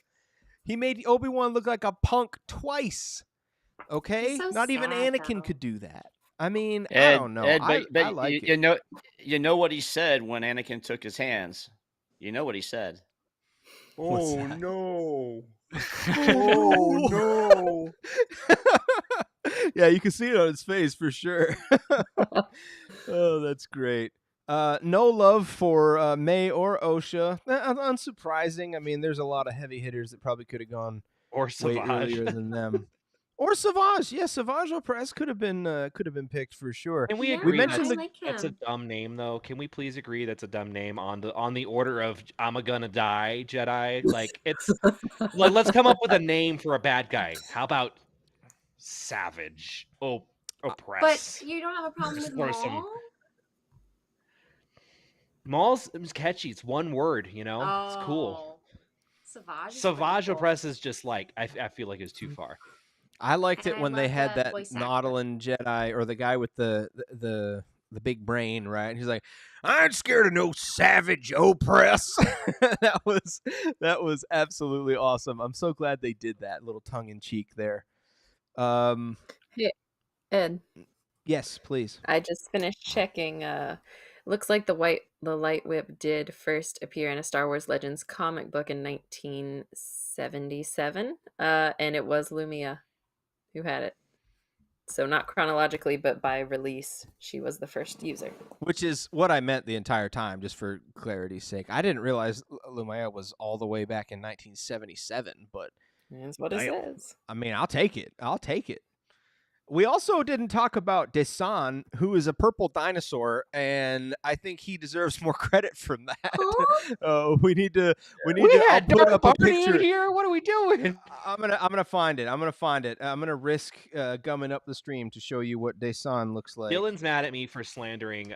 Speaker 2: He made Obi-Wan look like a punk twice. Okay?
Speaker 4: So
Speaker 2: not even
Speaker 4: sad,
Speaker 2: Anakin
Speaker 4: though.
Speaker 2: could do that. I mean,
Speaker 7: Ed,
Speaker 2: I don't know.
Speaker 7: Ed,
Speaker 2: I like it.
Speaker 7: You know what he said when Anakin took his hands. You know what he said.
Speaker 2: Oh no! Oh no! Yeah, you can see it on his face for sure. Oh, that's great. No love for May or Osha. Unsurprising. I mean, there's a lot of heavy hitters that probably could have gone
Speaker 8: or
Speaker 2: way earlier than them. Or Savage. Yeah, Savage Opress could have been picked for sure.
Speaker 8: Can we agree that's a dumb name though? Can we please agree that's a dumb name on the order of I'm gonna die Jedi? Like it's like let's come up with a name for a bad guy. How about Savage? Oppress.
Speaker 4: But you don't have a problem with Maul?
Speaker 8: Maul's catchy. It's one word, you know? It's cool. Savage Oppress is just like I feel like it's too far.
Speaker 2: I liked it when they had that Nautilin Jedi or the guy with the big brain, right? He's like, I ain't scared of no Savage Oppress. That was absolutely awesome. I'm so glad they did that little tongue in cheek there.
Speaker 5: Hey, Ed.
Speaker 2: Yes, please.
Speaker 5: I just finished checking. Looks like the Light Whip did first appear in a Star Wars Legends comic book in 1977, and it was Lumia who had it. So not chronologically, but by release, she was the first user.
Speaker 2: Which is what I meant the entire time, just for clarity's sake. I didn't realize Lumia was all the way back in 1977, but
Speaker 5: that's what it says.
Speaker 2: I mean, I'll take it. We also didn't talk about Desan, who is a purple dinosaur, and I think he deserves more credit from that. We need to
Speaker 8: I'll put up a picture here. What are we doing?
Speaker 2: I'm gonna find it. I'm gonna risk gumming up the stream to show you what Desan looks like.
Speaker 8: Dylan's mad at me for slandering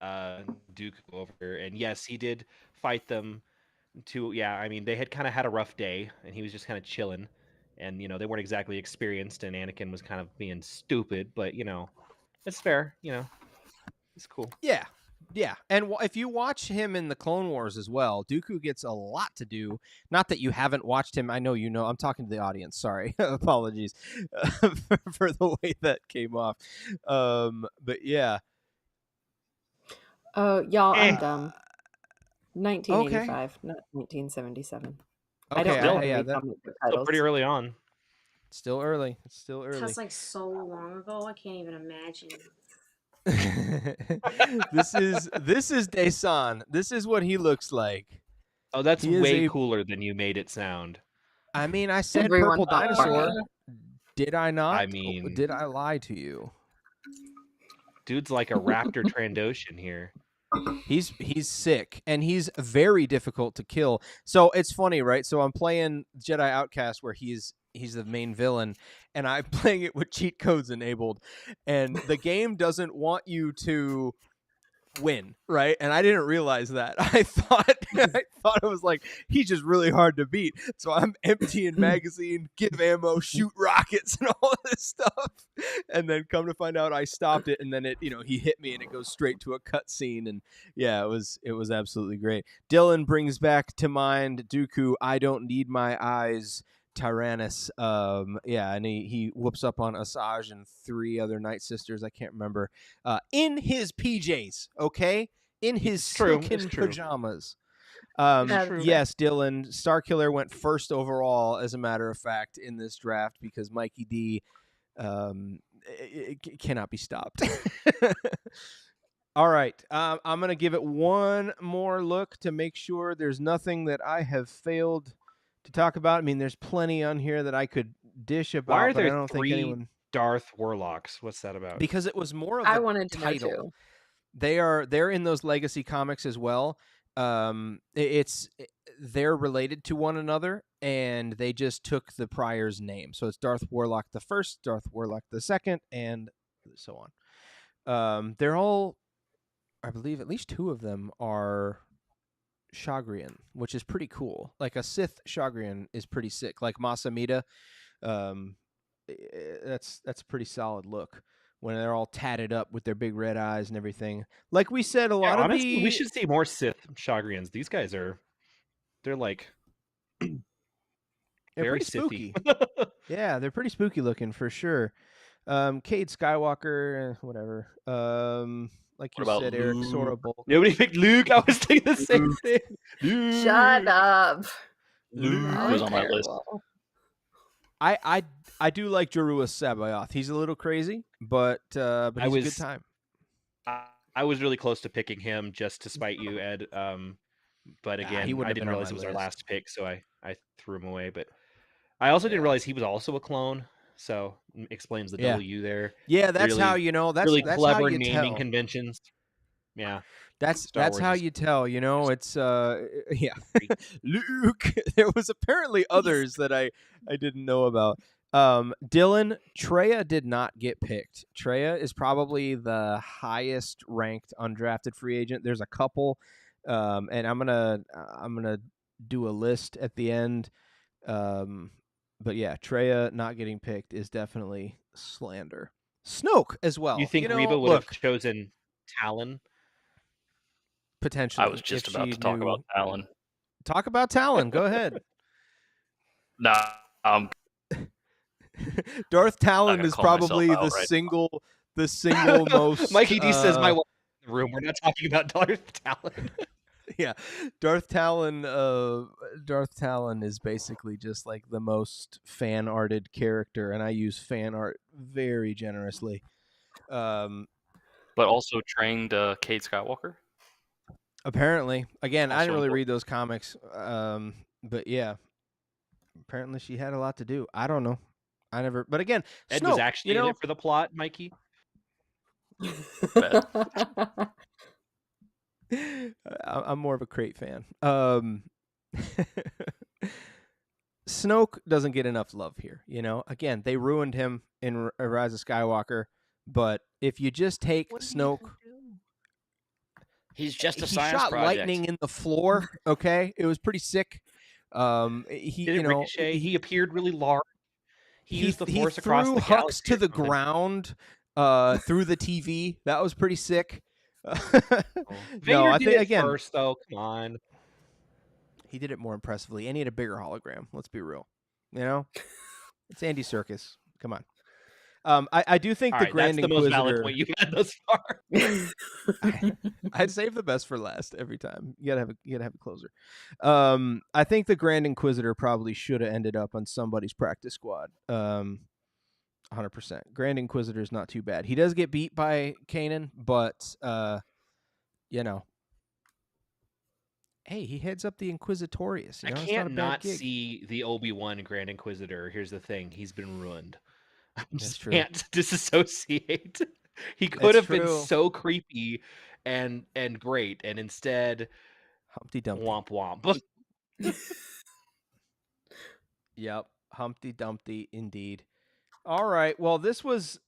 Speaker 8: Dooku over here, and yes, he did fight them. I mean, they had kind of had a rough day, and he was just kind of chilling. And, they weren't exactly experienced, and Anakin was kind of being stupid, but, it's fair, it's cool.
Speaker 2: Yeah, Yeah, and if you watch him in the Clone Wars as well, Dooku gets a lot to do. Not that you haven't watched him. I know you know. I'm talking to the audience. Sorry, apologies for the way that came off. But yeah.
Speaker 5: Oh, y'all, I'm
Speaker 8: Eh.
Speaker 5: dumb.
Speaker 2: Okay.
Speaker 5: 1985, not 1977. I
Speaker 2: Okay.
Speaker 5: don't know how to
Speaker 2: Yeah.
Speaker 5: read
Speaker 2: That
Speaker 5: comic book
Speaker 8: Still pretty
Speaker 5: titles.
Speaker 8: early on.
Speaker 2: still early. It's still early.
Speaker 9: That's like so long ago. I can't even imagine.
Speaker 2: This is Desan. This is what he looks like.
Speaker 8: Oh, that's
Speaker 2: He is
Speaker 8: way
Speaker 2: a-
Speaker 8: cooler than you made it sound.
Speaker 2: I mean, I said
Speaker 5: Everyone
Speaker 2: purple
Speaker 5: thought
Speaker 2: dinosaur.
Speaker 5: Barney.
Speaker 2: Did I not?
Speaker 8: I mean-
Speaker 2: did I lie to you?
Speaker 8: Dude's like a raptor Trandoshan here.
Speaker 2: He's sick, and he's very difficult to kill. So it's funny, right? So I'm playing Jedi Outcast, where he's the main villain, and I'm playing it with cheat codes enabled, and the game doesn't want you to win, right? And I didn't realize that. I thought it was like he's just really hard to beat. So I'm emptying magazine, give ammo, shoot rockets, and all this stuff. And then come to find out, I stopped it, and then it, he hit me, and it goes straight to a cutscene. And yeah, it was absolutely great. Dylan brings back to mind Dooku. I don't need my eyes. Tyrannus, yeah, and he whoops up on Asajj and 3 other Night Sisters. I can't remember. In his PJs, okay, in his silken pajamas. Yes, Dylan, Starkiller went first overall, as a matter of fact, in this draft because Mikey D, it cannot be stopped. All right, I'm gonna give it one more look to make sure there's nothing that I have failed to talk about. I mean, there's plenty on here that I could dish about.
Speaker 8: Why are
Speaker 2: but I
Speaker 8: there
Speaker 2: don't think
Speaker 8: 3
Speaker 2: anyone...
Speaker 8: Darth Warlocks? What's that about?
Speaker 2: Because it was more of
Speaker 5: I
Speaker 2: a
Speaker 5: wanted to know
Speaker 2: title.
Speaker 5: too.
Speaker 2: They're in those legacy comics as well. They're related to one another, and they just took the prior's name. So it's Darth Warlock the First, Darth Warlock the Second, and so on. They're all, I believe, at least 2 of them are Shagrian, which is pretty cool. Like a Sith Shagrian is pretty sick. Like Masamita, that's a pretty solid look when they're all tatted up with their big red eyes and everything. Like we said,
Speaker 8: honestly, we should see more Sith Shagrians. These guys they're like
Speaker 2: they're
Speaker 8: very
Speaker 2: pretty
Speaker 8: Sithy.
Speaker 2: spooky. Yeah, they're pretty spooky looking for sure. Cade Skywalker, whatever. Like you said, Eric Sora Bulk.
Speaker 8: Nobody picked Luke. I was thinking the same thing. Luke.
Speaker 5: Shut up.
Speaker 6: Luke was on my list.
Speaker 2: I do like Jarua Sabayoth. He's a little crazy, but he's a good time.
Speaker 8: I was really close to picking him just to spite you, Ed. But again, I didn't realize it was our last pick, so I threw him away. But I also didn't realize he was also a clone, so explains the W there.
Speaker 2: Yeah, that's really, how you know. That's
Speaker 8: really
Speaker 2: that's
Speaker 8: clever
Speaker 2: how you
Speaker 8: naming
Speaker 2: tell.
Speaker 8: Conventions. Yeah,
Speaker 2: that's how you tell. It's yeah. Luke. There was apparently others that I didn't know about. Dylan, Treya did not get picked. Treya is probably the highest ranked undrafted free agent. There's a couple, and I'm gonna do a list at the end. But yeah, Treya not getting picked is definitely slander. Snoke as well.
Speaker 8: You think Reba would have chosen Talon?
Speaker 2: Potentially.
Speaker 6: I was just about to talk about Talon.
Speaker 2: Talk about Talon. Go ahead.
Speaker 6: Nah,
Speaker 2: Darth Talon is probably the single most.
Speaker 8: Mikey D says my wife in the room. We're not talking about Darth Talon.
Speaker 2: Yeah, Darth Talon is basically just like the most fan arted character, and I use fan art very generously.
Speaker 6: But also trained Cade Skywalker.
Speaker 2: Apparently, again,
Speaker 6: Also
Speaker 2: I didn't really read those comics, but yeah, apparently she had a lot to do. I don't know. I never. But again,
Speaker 8: Ed
Speaker 2: Snoke,
Speaker 8: was actually in it for the plot, Mikey.
Speaker 2: I'm more of a Crate fan. Snoke doesn't get enough love here. Again, they ruined him in Rise of Skywalker. But if you just take Snoke,
Speaker 7: he's just a
Speaker 2: he
Speaker 7: science
Speaker 2: shot
Speaker 7: project.
Speaker 2: lightning in the floor. Okay, it was pretty sick.
Speaker 8: He appeared really large. He used the Force across
Speaker 2: threw
Speaker 8: the
Speaker 2: Hux
Speaker 8: galaxy
Speaker 2: to the ground through the TV. That was pretty sick.
Speaker 8: Vader
Speaker 2: I
Speaker 8: did
Speaker 2: think
Speaker 8: it
Speaker 2: again
Speaker 8: first, though. Come on.
Speaker 2: he did it more impressively, and he had a bigger hologram. Let's be real. You know, it's Andy Serkis. Come on. I do think
Speaker 8: All
Speaker 2: the
Speaker 8: right, that's
Speaker 2: Grand
Speaker 8: the most valid
Speaker 2: Inquisitor.
Speaker 8: point you've had thus far.
Speaker 2: I'd save the best for last every time. You gotta have a closer. I think the Grand Inquisitor probably should have ended up on somebody's practice squad. 100%. Grand Inquisitor is not too bad. He does get beat by Kanan, but you know, hey, he heads up the Inquisitorius. You know,
Speaker 8: I
Speaker 2: it's not a
Speaker 8: can't
Speaker 2: bad
Speaker 8: not
Speaker 2: gig.
Speaker 8: see the Obi-Wan Grand Inquisitor. Here's the thing. He's been ruined. I
Speaker 2: That's
Speaker 8: just
Speaker 2: true.
Speaker 8: can't disassociate. He could
Speaker 2: That's
Speaker 8: have been
Speaker 2: true.
Speaker 8: so creepy and great, and instead,
Speaker 2: Humpty Dumpty.
Speaker 8: womp womp.
Speaker 2: Yep, Humpty Dumpty, indeed. All right. Well, this was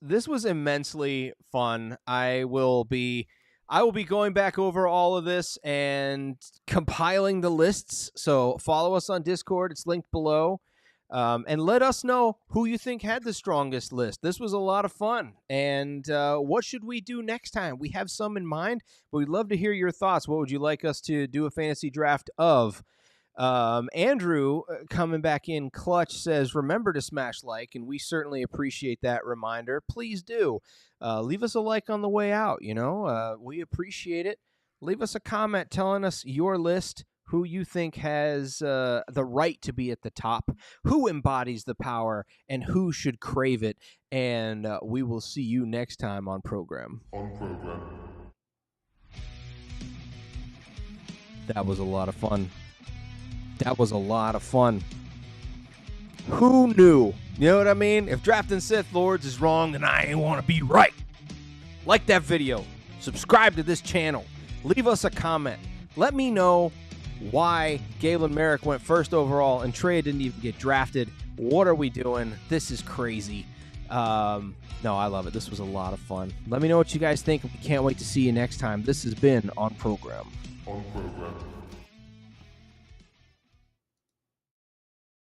Speaker 2: immensely fun. I will be going back over all of this and compiling the lists. So follow us on Discord. It's linked below. And let us know who you think had the strongest list. This was a lot of fun. And what should we do next time? We have some in mind, but we'd love to hear your thoughts. What would you like us to do a fantasy draft of? Andrew, coming back in clutch, says, remember to smash like, and we certainly appreciate that reminder. Please do. Leave us a like on the way out, we appreciate it. Leave us a comment telling us your list, who you think has the right to be at the top, who embodies the power, and who should crave it. And we will see you next time on Program. That was a lot of fun. Who knew? You know what I mean? If drafting Sith Lords is wrong, then I ain't want to be right. Like that video. Subscribe to this channel. Leave us a comment. Let me know why Galen Merrick went first overall and Trey didn't even get drafted. What are we doing? This is crazy. No, I love it. This was a lot of fun. Let me know what you guys think. We can't wait to see you next time. This has been On Program.
Speaker 1: On Program.